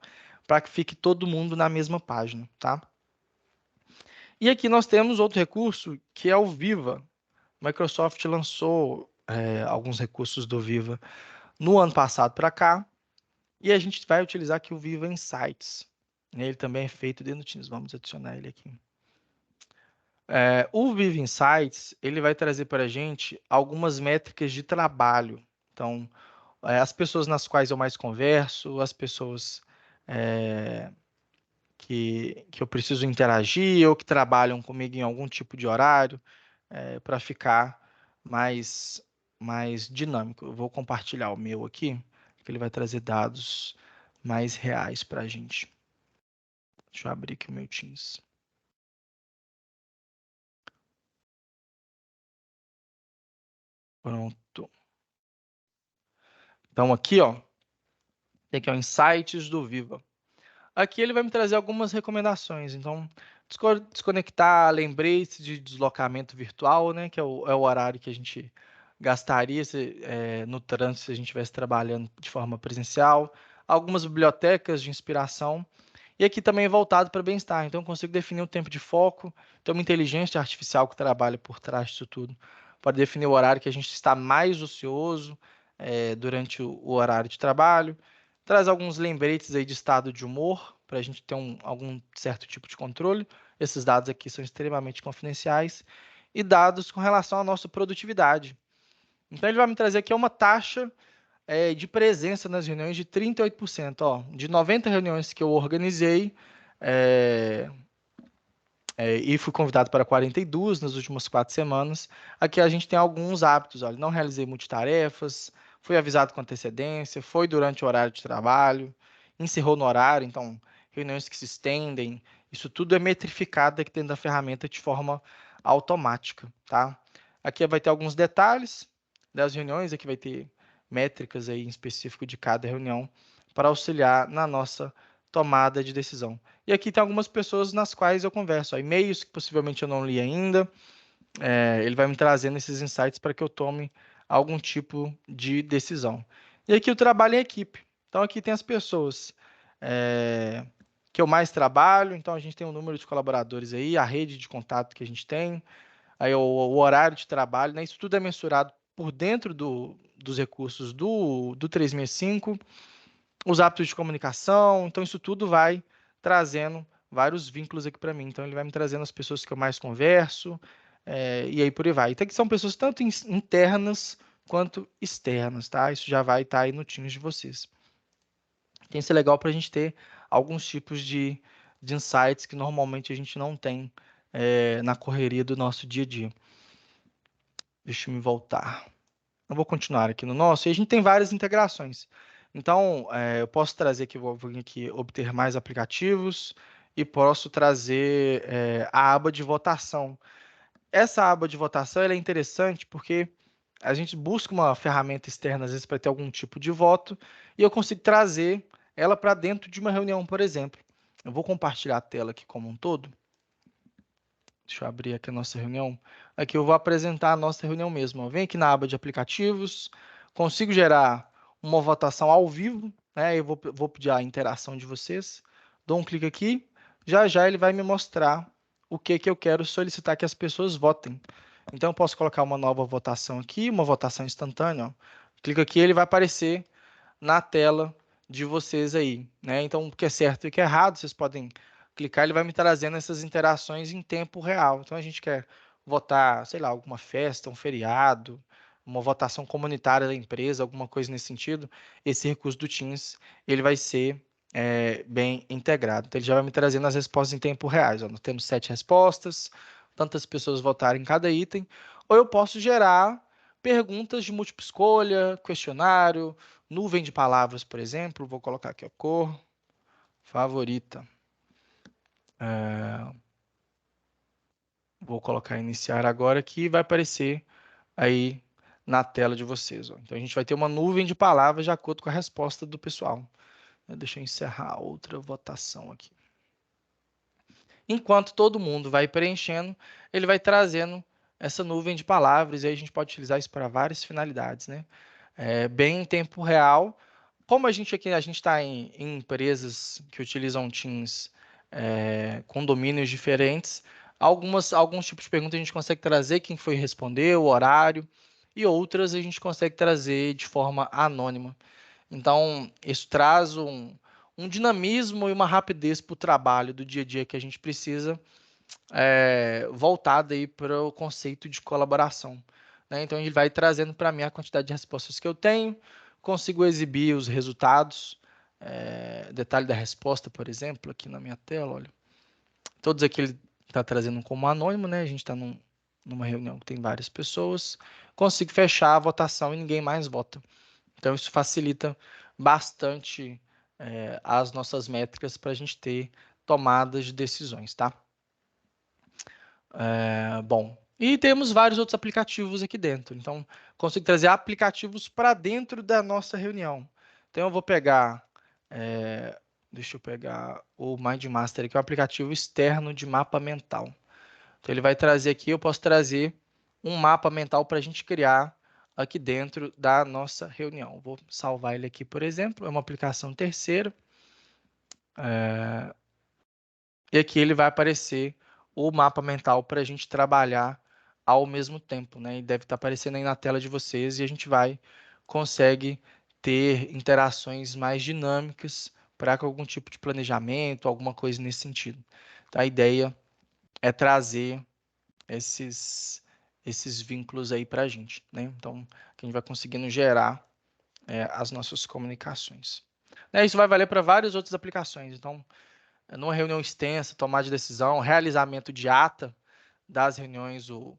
[SPEAKER 1] para que fique todo mundo na mesma página, tá? E aqui nós temos outro recurso, que é o Viva. Microsoft lançou alguns recursos do Viva no ano passado para cá, e a gente vai utilizar aqui o Viva Insights. Ele também é feito dentro do Teams. Vamos adicionar ele aqui. O Viva Insights, ele vai trazer para a gente algumas métricas de trabalho. Então, as pessoas nas quais eu mais converso, as pessoas que eu preciso interagir ou que trabalham comigo em algum tipo de horário, para ficar mais dinâmico. Eu vou compartilhar o meu aqui, que ele vai trazer dados mais reais para a gente. Deixa eu abrir aqui o meu Teams. Pronto. Então aqui, ó, tem aqui o Insights do Viva. Aqui ele vai me trazer algumas recomendações. Então, desconectar lembretes de deslocamento virtual, né, que é o horário que a gente gastaria no trânsito se a gente estivesse trabalhando de forma presencial. Algumas bibliotecas de inspiração. E aqui também é voltado para bem-estar. Então, eu consigo definir o tempo de foco. Tem uma inteligência artificial que trabalha por trás disso tudo. Pode definir o horário que a gente está mais ocioso durante o horário de trabalho. Traz alguns lembretes aí de estado de humor, para a gente ter algum certo tipo de controle. Esses dados aqui são extremamente confidenciais. E dados com relação à nossa produtividade. Então, ele vai me trazer aqui uma taxa de presença nas reuniões de 38%. Ó, de 90 reuniões que eu organizei, e fui convidado para 42 nas últimas 4 semanas. Aqui a gente tem alguns hábitos. Olha, não realizei multitarefas, fui avisado com antecedência, foi durante o horário de trabalho, encerrou no horário, então reuniões que se estendem, isso tudo é metrificado aqui dentro da ferramenta de forma automática, tá? Aqui vai ter alguns detalhes das reuniões, aqui vai ter métricas aí em específico de cada reunião para auxiliar na nossa tomada de decisão. E aqui tem algumas pessoas nas quais eu converso, e-mails que possivelmente eu não li ainda. Ele vai me trazendo esses insights para que eu tome algum tipo de decisão. E aqui o trabalho em equipe. Então aqui tem as pessoas que eu mais trabalho, então a gente tem o número de colaboradores aí, a rede de contato que a gente tem, aí o horário de trabalho, né? Isso tudo é mensurado por dentro dos recursos do 365, os hábitos de comunicação, então isso tudo vai trazendo vários vínculos aqui para mim. Então ele vai me trazendo as pessoas que eu mais converso, e aí por aí vai. Então que são pessoas tanto internas quanto externas, tá? Isso já vai estar aí no Teams de vocês. Tem que ser legal para a gente ter alguns tipos de insights que normalmente a gente não tem na correria do nosso dia a dia. Deixa eu me voltar. Eu vou continuar aqui no nosso, e a gente tem várias integrações. Então, eu posso trazer aqui, vou vir aqui, obter mais aplicativos, e posso trazer a aba de votação. Essa aba de votação ela é interessante porque a gente busca uma ferramenta externa, às vezes, para ter algum tipo de voto, e eu consigo trazer ela para dentro de uma reunião, por exemplo. Eu vou compartilhar a tela aqui como um todo. Deixa eu abrir aqui a nossa reunião. Aqui eu vou apresentar a nossa reunião mesmo. Vem aqui na aba de aplicativos, consigo gerar uma votação ao vivo, né? Eu vou pedir a interação de vocês. Dou um clique aqui, já já ele vai me mostrar o que eu quero solicitar que as pessoas votem. Então eu posso colocar uma nova votação aqui, uma votação instantânea. Ó. Clico aqui, ele vai aparecer na tela de vocês aí, né? Então, o que é certo e o que é errado, vocês podem clicar, ele vai me trazendo essas interações em tempo real. Então, a gente quer votar, sei lá, alguma festa, um feriado, uma votação comunitária da empresa, alguma coisa nesse sentido, esse recurso do Teams, ele vai ser bem integrado. Então, ele já vai me trazendo as respostas em tempo reais. Ó. Nós temos 7 respostas, tantas pessoas votaram em cada item, ou eu posso gerar perguntas de múltipla escolha, questionário, nuvem de palavras, por exemplo. Vou colocar aqui a cor favorita. Vou colocar iniciar agora que vai aparecer aí na tela de vocês. Ó. Então a gente vai ter uma nuvem de palavras de acordo com a resposta do pessoal. Deixa eu encerrar outra votação aqui. Enquanto todo mundo vai preenchendo, ele vai trazendo essa nuvem de palavras e aí a gente pode utilizar isso para várias finalidades, né? Bem em tempo real. Como a gente está em empresas que utilizam Teams com domínios diferentes, alguns tipos de perguntas a gente consegue trazer quem foi responder, o horário, e outras a gente consegue trazer de forma anônima. Então, isso traz um dinamismo e uma rapidez para o trabalho do dia a dia que a gente precisa, voltada aí para o conceito de colaboração. Né? Então, ele vai trazendo para mim a quantidade de respostas que eu tenho, consigo exibir os resultados, detalhe da resposta, por exemplo, aqui na minha tela, olha. Todos aqui ele está trazendo como anônimo, né? A gente está numa reunião que tem várias pessoas, consigo fechar a votação e ninguém mais vota. Então, isso facilita bastante as nossas métricas para a gente ter tomadas de decisões, tá? Bom, e temos vários outros aplicativos aqui dentro. Então, consigo trazer aplicativos para dentro da nossa reunião. Então, eu vou pegar, deixa eu pegar o MindMaster, que é um aplicativo externo de mapa mental. Então, ele vai trazer aqui, eu posso trazer um mapa mental para a gente criar aqui dentro da nossa reunião. Vou salvar ele aqui, por exemplo, é uma aplicação terceira. E aqui ele vai aparecer o mapa mental para a gente trabalhar ao mesmo tempo, né? E deve estar aparecendo aí na tela de vocês e a gente consegue ter interações mais dinâmicas para com algum tipo de planejamento, alguma coisa nesse sentido. Então, a ideia é trazer esses vínculos aí para a gente, né? Então, que a gente vai conseguindo gerar as nossas comunicações. Isso vai valer para várias outras aplicações. Então, numa reunião extensa, tomar de decisão, realizamento de ata das reuniões, o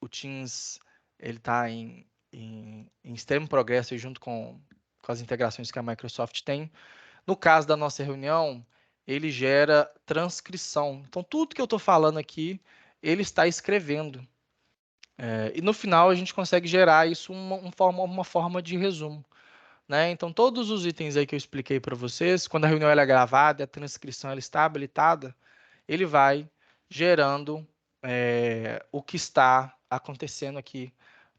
[SPEAKER 1] Teams ele está em extremo progresso junto com as integrações que a Microsoft tem. No caso da nossa reunião, ele gera transcrição. Então, tudo que eu estou falando aqui, ele está escrevendo. E no final, a gente consegue gerar isso uma forma de resumo. Né? Então, todos os itens aí que eu expliquei para vocês, quando a reunião ela é gravada, a transcrição ela está habilitada, ele vai gerando o que está acontecendo aqui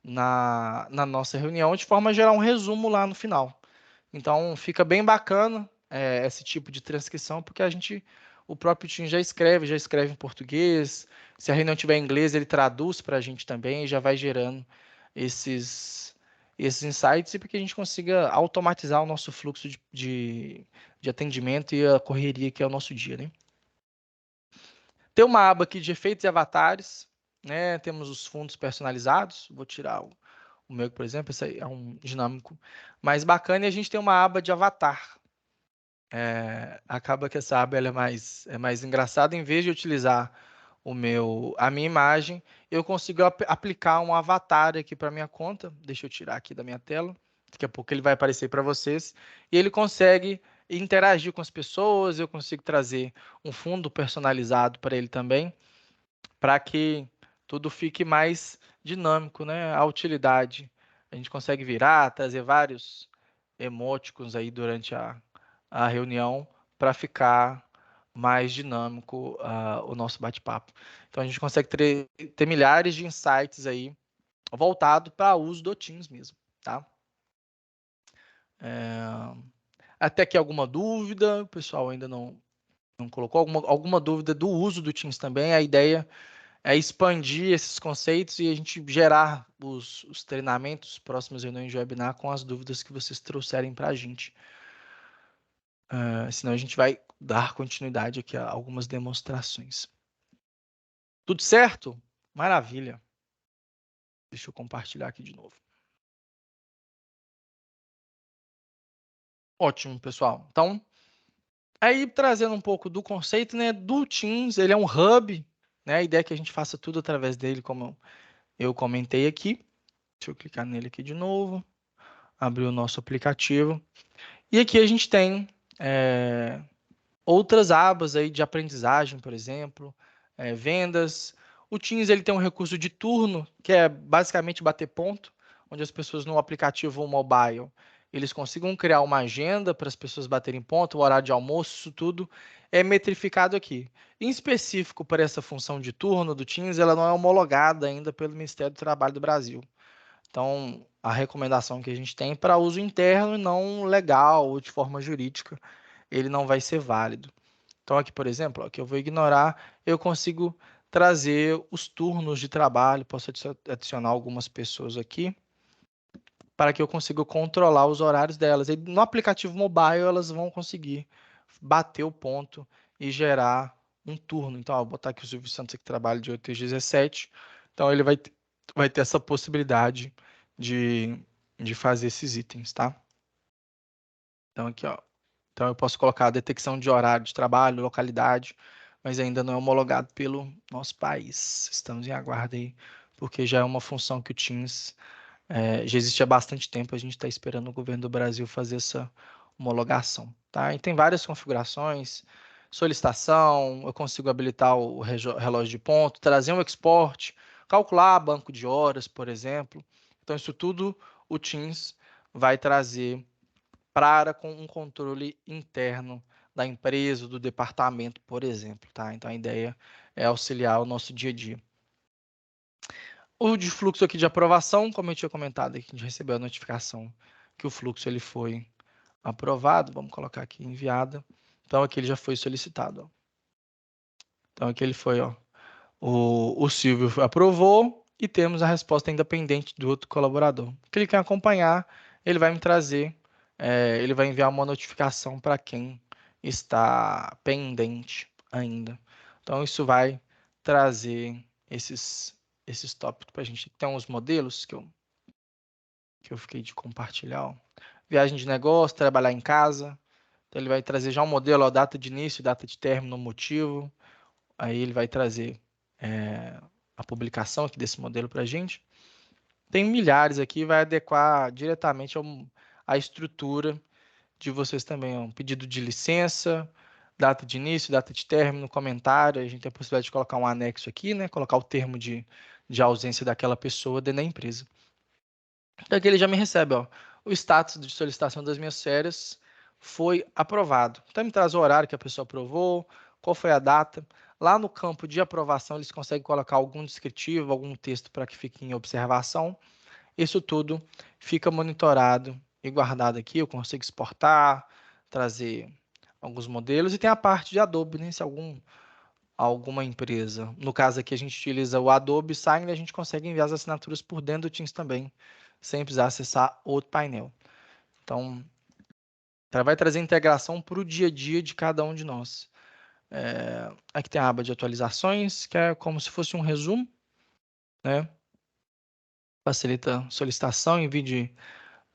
[SPEAKER 1] na nossa reunião, de forma a gerar um resumo lá no final. Então, fica bem bacana esse tipo de transcrição, porque o próprio Teams já escreve em português. Se a reunião tiver em inglês, ele traduz para a gente também e já vai gerando esses insights e para que a gente consiga automatizar o nosso fluxo de atendimento e a correria que é o nosso dia, né? Tem uma aba aqui de efeitos e avatares, né? Temos os fundos personalizados. Vou tirar o meu, por exemplo, esse aí é um dinâmico mais bacana. E a gente tem uma aba de avatar. Acaba que essa aba ela é mais engraçada. Em vez de utilizar a minha imagem, eu consigo aplicar um avatar aqui para minha conta. Deixa eu tirar aqui da minha tela. Daqui a pouco ele vai aparecer para vocês. E ele consegue interagir com as pessoas. Eu consigo trazer um fundo personalizado para ele também, para que tudo fique mais dinâmico, né? A utilidade. A gente consegue virar, trazer vários emoticons aí durante a reunião para ficar mais dinâmico o nosso bate-papo. Então a gente consegue ter milhares de insights aí voltado para o uso do Teams mesmo, tá? Até aqui alguma dúvida? O pessoal ainda não colocou alguma dúvida do uso do Teams também? A ideia é expandir esses conceitos e a gente gerar os treinamentos, próximas reuniões de webinar com as dúvidas que vocês trouxerem para a gente. Senão a gente vai dar continuidade aqui a algumas demonstrações. Tudo certo? Maravilha. Deixa eu compartilhar aqui de novo. Ótimo, pessoal. Então, aí trazendo um pouco do conceito, né, do Teams, ele é um hub, né? A ideia é que a gente faça tudo através dele, como eu comentei aqui. Deixa eu clicar nele aqui de novo, abrir o nosso aplicativo. E aqui a gente tem outras abas aí de aprendizagem, por exemplo, vendas. O Teams ele tem um recurso de turno, que é basicamente bater ponto, onde as pessoas no aplicativo ou mobile, eles consigam criar uma agenda para as pessoas baterem ponto, o horário de almoço, isso tudo é metrificado aqui. Em específico para essa função de turno do Teams, ela não é homologada ainda pelo Ministério do Trabalho do Brasil. Então, a recomendação que a gente tem para uso interno e não legal ou de forma jurídica, ele não vai ser válido. Então, aqui, por exemplo, que eu vou ignorar, eu consigo trazer os turnos de trabalho, posso adicionar algumas pessoas aqui, para que eu consiga controlar os horários delas. E no aplicativo mobile, elas vão conseguir bater o ponto e gerar um turno. Então, vou botar aqui o Silvio Santos que trabalha de 8 às 17. Então, ele vai ter essa possibilidade de fazer esses itens, tá? Então, aqui, ó. Então, eu posso colocar a detecção de horário de trabalho, localidade, mas ainda não é homologado pelo nosso país. Estamos em aguardo aí, porque já é uma função que o Teams já existe há bastante tempo. A gente está esperando o governo do Brasil fazer essa homologação, tá? E tem várias configurações, solicitação, eu consigo habilitar o relógio de ponto, trazer um export, calcular banco de horas, por exemplo. Então, isso tudo o Teams vai trazer para com um controle interno da empresa, do departamento, por exemplo, tá? Então a ideia é auxiliar o nosso dia a dia. O de fluxo aqui de aprovação, como eu tinha comentado, aqui a gente recebeu a notificação que o fluxo ele foi aprovado. Vamos colocar aqui enviada. Então aqui ele já foi solicitado. Ó. Então aqui ele foi, ó. O Silvio aprovou e temos a resposta independente do outro colaborador. Clique em acompanhar, ele vai me trazer, ele vai enviar uma notificação para quem está pendente ainda. Então, isso vai trazer esses tópicos para a gente. Tem uns modelos que eu fiquei de compartilhar. Ó. Viagem de negócio, trabalhar em casa. Então, ele vai trazer já um modelo, ó, data de início, data de término, motivo. Aí ele vai trazer a publicação aqui desse modelo para a gente. Tem milhares aqui, vai adequar diretamente à estrutura de vocês também. Ó. Um pedido de licença, data de início, data de término, comentário. A gente tem a possibilidade de colocar um anexo aqui, né? Colocar o termo de ausência daquela pessoa dentro da empresa. Então aqui ele já me recebe, ó. O status de solicitação das minhas férias foi aprovado. Então me traz o horário que a pessoa aprovou, qual foi a data. Lá no campo de aprovação eles conseguem colocar algum descritivo, algum texto para que fique em observação. Isso tudo fica monitorado e guardado aqui. Eu consigo exportar, trazer alguns modelos e tem a parte de Adobe, né? Se alguma empresa, no caso aqui a gente utiliza o Adobe Sign, a gente consegue enviar as assinaturas por dentro do Teams também, sem precisar acessar outro painel. Então, ela vai trazer integração para o dia a dia de cada um de nós. Aqui tem a aba de atualizações, que é como se fosse um resumo, né? Facilita a solicitação, envio de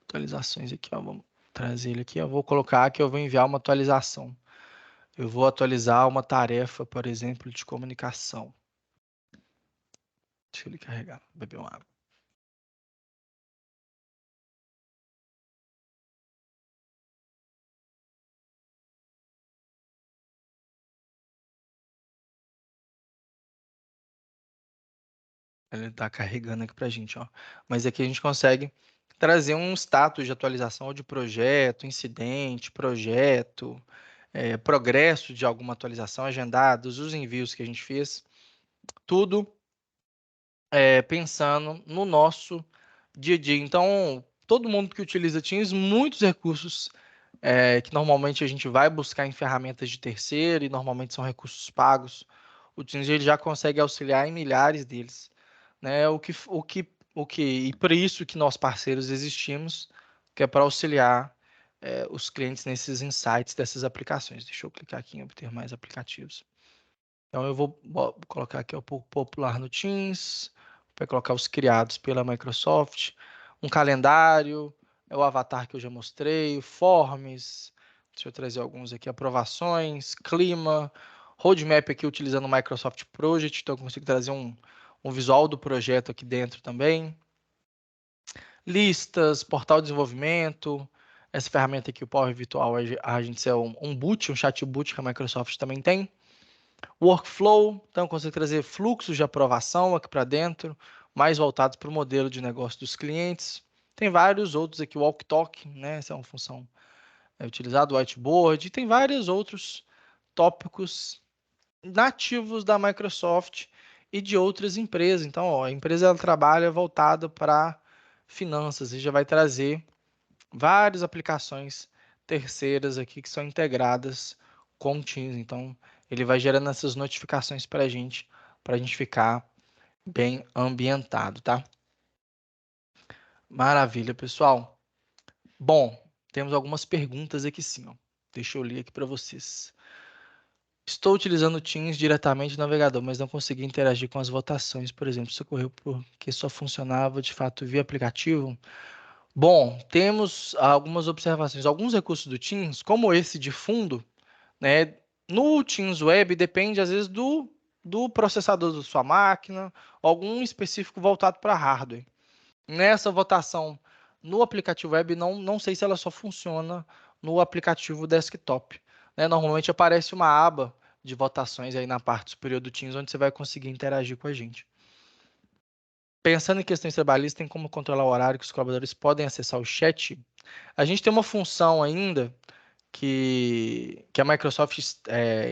[SPEAKER 1] atualizações aqui, ó. Vamos trazer ele aqui. Eu vou colocar que eu vou enviar uma atualização. Eu vou atualizar uma tarefa, por exemplo, de comunicação. Deixa ele carregar, beber uma água. Ele está carregando aqui para a gente, ó. Mas aqui a gente consegue trazer um status de atualização ou de projeto, incidente, projeto, progresso de alguma atualização, agendados, os envios que a gente fez, tudo pensando no nosso dia a dia. Então, todo mundo que utiliza Teams, muitos recursos que normalmente a gente vai buscar em ferramentas de terceiro e normalmente são recursos pagos, o Teams ele já consegue auxiliar em milhares deles, né? E por isso que nós parceiros existimos, que é para auxiliar os clientes nesses insights dessas aplicações. Deixa eu clicar aqui em obter mais aplicativos. Então eu vou colocar aqui o pouco popular no Teams, vai colocar os criados pela Microsoft, um calendário, é o avatar que eu já mostrei, forms, deixa eu trazer alguns aqui, aprovações, clima, roadmap aqui utilizando o Microsoft Project, então eu consigo trazer um visual do projeto aqui dentro também, listas, portal de desenvolvimento, essa ferramenta aqui, o Power Virtual Agents é um boot, um chat boot que a Microsoft também tem, workflow, então consigo trazer fluxos de aprovação aqui para dentro, mais voltados para o modelo de negócio dos clientes. Tem vários outros aqui, o Walk Talk, né? Essa é uma função utilizada, o whiteboard, e tem vários outros tópicos nativos da Microsoft e de outras empresas. Então, ó, a empresa ela trabalha voltada para finanças e já vai trazer várias aplicações terceiras aqui que são integradas com o Teams. Então, ele vai gerando essas notificações para a gente ficar bem ambientado, tá? Maravilha, pessoal. Bom, temos algumas perguntas aqui sim, ó. Deixa eu ler aqui para vocês. Estou utilizando o Teams diretamente no navegador, mas não consegui interagir com as votações, por exemplo. Isso ocorreu porque só funcionava de fato via aplicativo. Bom, temos algumas observações. Alguns recursos do Teams, como esse de fundo, né? No Teams Web depende às vezes do processador da sua máquina, algum específico voltado para hardware. Nessa votação no aplicativo web, não sei se ela só funciona no aplicativo desktop, né? Normalmente aparece uma aba de votações aí na parte superior do Teams, onde você vai conseguir interagir com a gente. Pensando em questões trabalhistas, tem como controlar o horário que os colaboradores podem acessar o chat? A gente tem uma função ainda que a Microsoft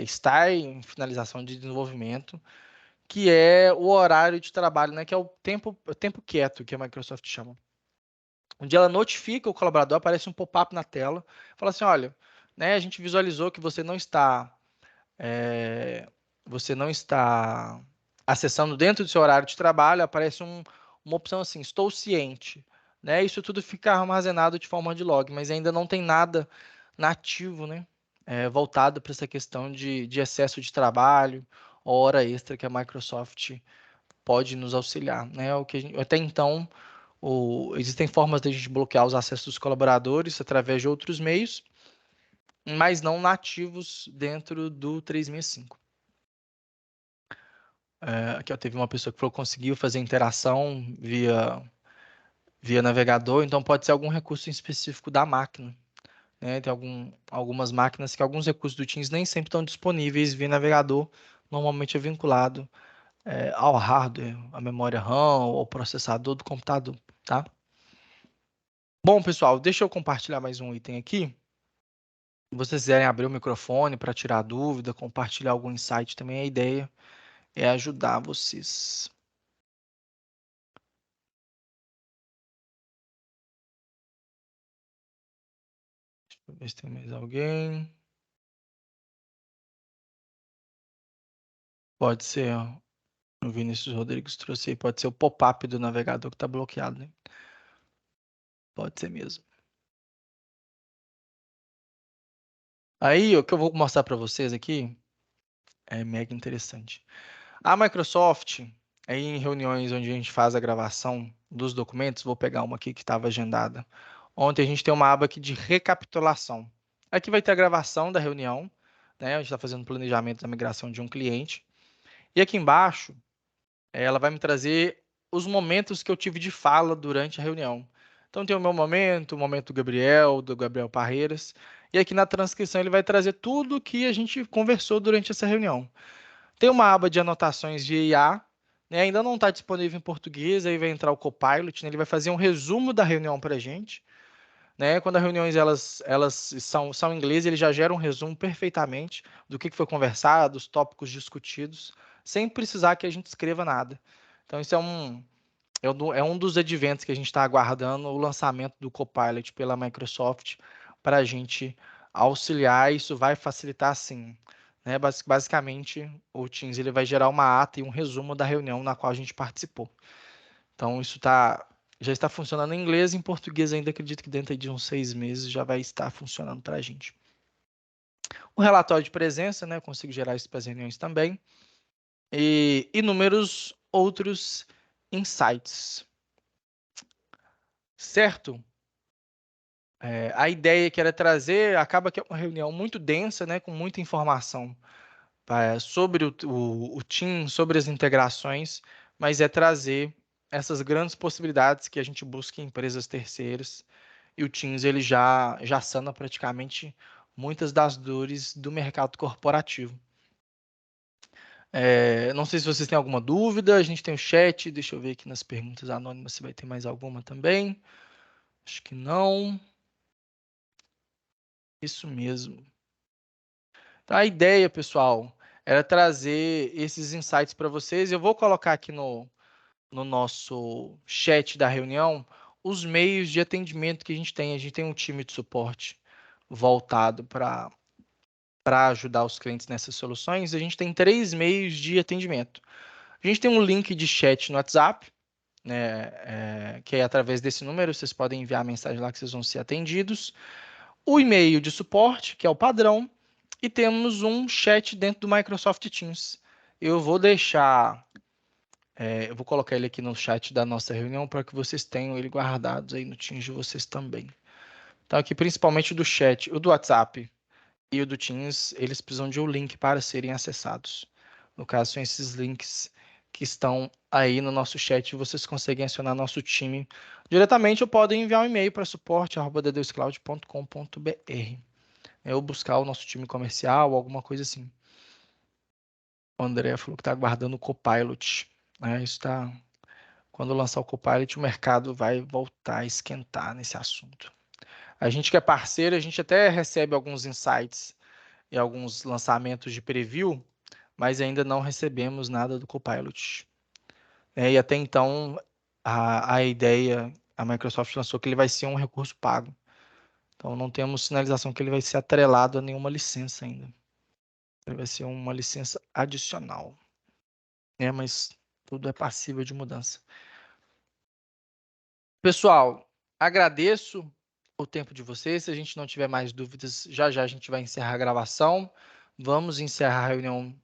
[SPEAKER 1] está em finalização de desenvolvimento, que é o horário de trabalho, né, que é o tempo quieto, que a Microsoft chama. Onde ela notifica o colaborador, aparece um pop-up na tela, fala assim, olha, né, a gente visualizou que é, você não está acessando dentro do seu horário de trabalho, aparece uma opção assim, estou ciente, né? Isso tudo fica armazenado de forma de log, mas ainda não tem nada nativo, né? Voltado para essa questão de excesso de trabalho, hora extra que a Microsoft pode nos auxiliar, né? Até então, existem formas de a gente bloquear os acessos dos colaboradores através de outros meios, mas não nativos dentro do 365. Aqui ó, teve uma pessoa que falou que conseguiu fazer interação via navegador, então pode ser algum recurso em específico da máquina, né? Tem algumas máquinas que alguns recursos do Teams nem sempre estão disponíveis via navegador, normalmente é vinculado ao hardware, à memória RAM ou ao processador do computador, tá? Bom, pessoal, deixa eu compartilhar mais um item aqui. Se vocês quiserem abrir o microfone para tirar dúvida, compartilhar algum insight também, a ideia é ajudar vocês. Deixa eu ver se tem mais alguém. Pode ser, ó. O Vinícius Rodrigues trouxe aí. Pode ser o pop-up do navegador que está bloqueado, né? Pode ser mesmo. Aí, o que eu vou mostrar para vocês aqui é mega interessante. A Microsoft, aí em reuniões onde a gente faz a gravação dos documentos, vou pegar uma aqui que estava agendada. Ontem a gente tem uma aba aqui de recapitulação. Aqui vai ter a gravação da reunião, né? A gente está fazendo o planejamento da migração de um cliente. E aqui embaixo, ela vai me trazer os momentos que eu tive de fala durante a reunião. Então tem o meu momento, o momento do Gabriel Parreiras. E aqui na transcrição ele vai trazer tudo que a gente conversou durante essa reunião. Tem uma aba de anotações de IA, né? Ainda não está disponível em português, aí vai entrar o Copilot, né? Ele vai fazer um resumo da reunião para a gente. Né? Quando as reuniões elas são em inglês, ele já gera um resumo perfeitamente do que foi conversado, os tópicos discutidos, sem precisar que a gente escreva nada. Então, isso é um dos adventos que a gente está aguardando, o lançamento do Copilot pela Microsoft, para a gente auxiliar. Isso vai facilitar, sim. Né? Basicamente, o Teams ele vai gerar uma ata e um resumo da reunião na qual a gente participou. Então, já está funcionando em inglês, em português ainda acredito que dentro de uns 6 meses já vai estar funcionando para a gente. O relatório de presença, né? Eu consigo gerar isso para as reuniões também. E inúmeros outros insights. Certo? A ideia que era trazer, acaba que é uma reunião muito densa, né? Com muita informação sobre o Team, sobre as integrações, mas é trazer essas grandes possibilidades que a gente busca em empresas terceiras. E o Teams ele já sana praticamente muitas das dores do mercado corporativo. Não sei se vocês têm alguma dúvida, a gente tem o chat, deixa eu ver aqui nas perguntas anônimas se vai ter mais alguma também. Acho que não. Isso mesmo. Então, a ideia, pessoal, era trazer esses insights para vocês. Eu vou colocar aqui no nosso chat da reunião os meios de atendimento que a gente tem. A gente tem um time de suporte voltado para ajudar os clientes nessas soluções. A gente tem 3 meios de atendimento. A gente tem um link de chat no WhatsApp, né, que é através desse número, vocês podem enviar a mensagem lá que vocês vão ser atendidos. O e-mail de suporte, que é o padrão, e temos um chat dentro do Microsoft Teams. Eu vou deixar, eu vou colocar ele aqui no chat da nossa reunião para que vocês tenham ele guardados aí no Teams de vocês também. Então aqui principalmente do chat, o do WhatsApp e o do Teams, eles precisam de um link para serem acessados. No caso, são esses links que estão aí no nosso chat. Vocês conseguem acionar nosso time diretamente ou podem enviar um e-mail para suporte@d2cloud.com.br. Ou buscar o nosso time comercial, alguma coisa assim. O André falou que está aguardando o Copilot. Isso tá... Quando lançar o Copilot, o mercado vai voltar a esquentar nesse assunto. A gente que é parceiro, a gente até recebe alguns insights e alguns lançamentos de preview, mas ainda não recebemos nada do Copilot. E até então, a ideia, a Microsoft lançou que ele vai ser um recurso pago. Então, não temos sinalização que ele vai ser atrelado a nenhuma licença ainda. Ele vai ser uma licença adicional. Mas tudo é passível de mudança. Pessoal, agradeço o tempo de vocês. Se a gente não tiver mais dúvidas, já já a gente vai encerrar a gravação. Vamos encerrar a reunião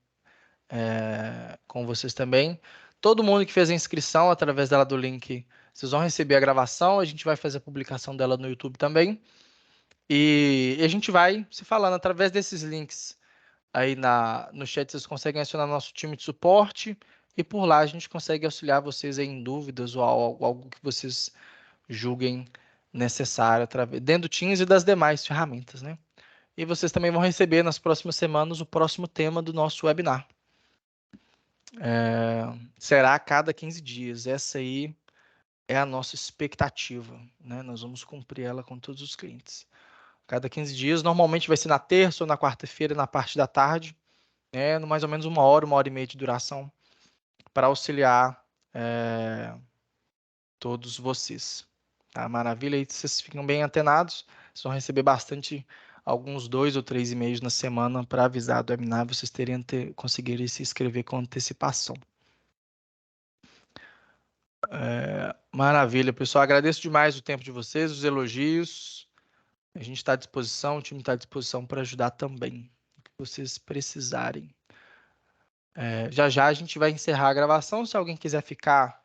[SPEAKER 1] com vocês também. Todo mundo que fez a inscrição através dela do link, vocês vão receber a gravação. A gente vai fazer a publicação dela no YouTube também. E a gente vai se falando através desses links. Aí no chat vocês conseguem acionar nosso time de suporte. E por lá a gente consegue auxiliar vocês aí em dúvidas ou algo que vocês julguem necessário dentro do Teams e das demais ferramentas, né? E vocês também vão receber nas próximas semanas o próximo tema do nosso webinar. Será a cada 15 dias. Essa aí é a nossa expectativa, né? Nós vamos cumprir ela com todos os clientes. Cada 15 dias, normalmente vai ser na terça ou na quarta-feira, na parte da tarde, no mais ou menos 1 hora e meia de duração, para auxiliar todos vocês. Tá? Maravilha, aí vocês ficam bem antenados, vocês vão receber bastante, alguns 2 ou 3 e-mails na semana para avisar do webinar, vocês conseguirem se inscrever com antecipação. Maravilha, pessoal. Agradeço demais o tempo de vocês, os elogios. A gente está à disposição, o time está à disposição para ajudar também, o que vocês precisarem. Já já a gente vai encerrar a gravação. Se alguém quiser ficar,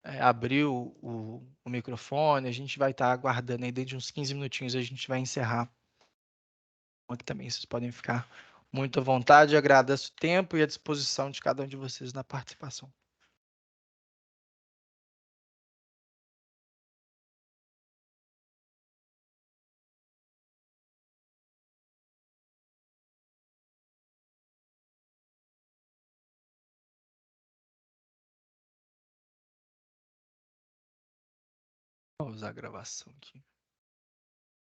[SPEAKER 1] abrir o microfone, a gente vai estar aguardando aí dentro de uns 15 minutinhos, a gente vai encerrar. Aqui também vocês podem ficar muito à vontade. Agradeço o tempo e a disposição de cada um de vocês na participação. Vou usar a gravação aqui.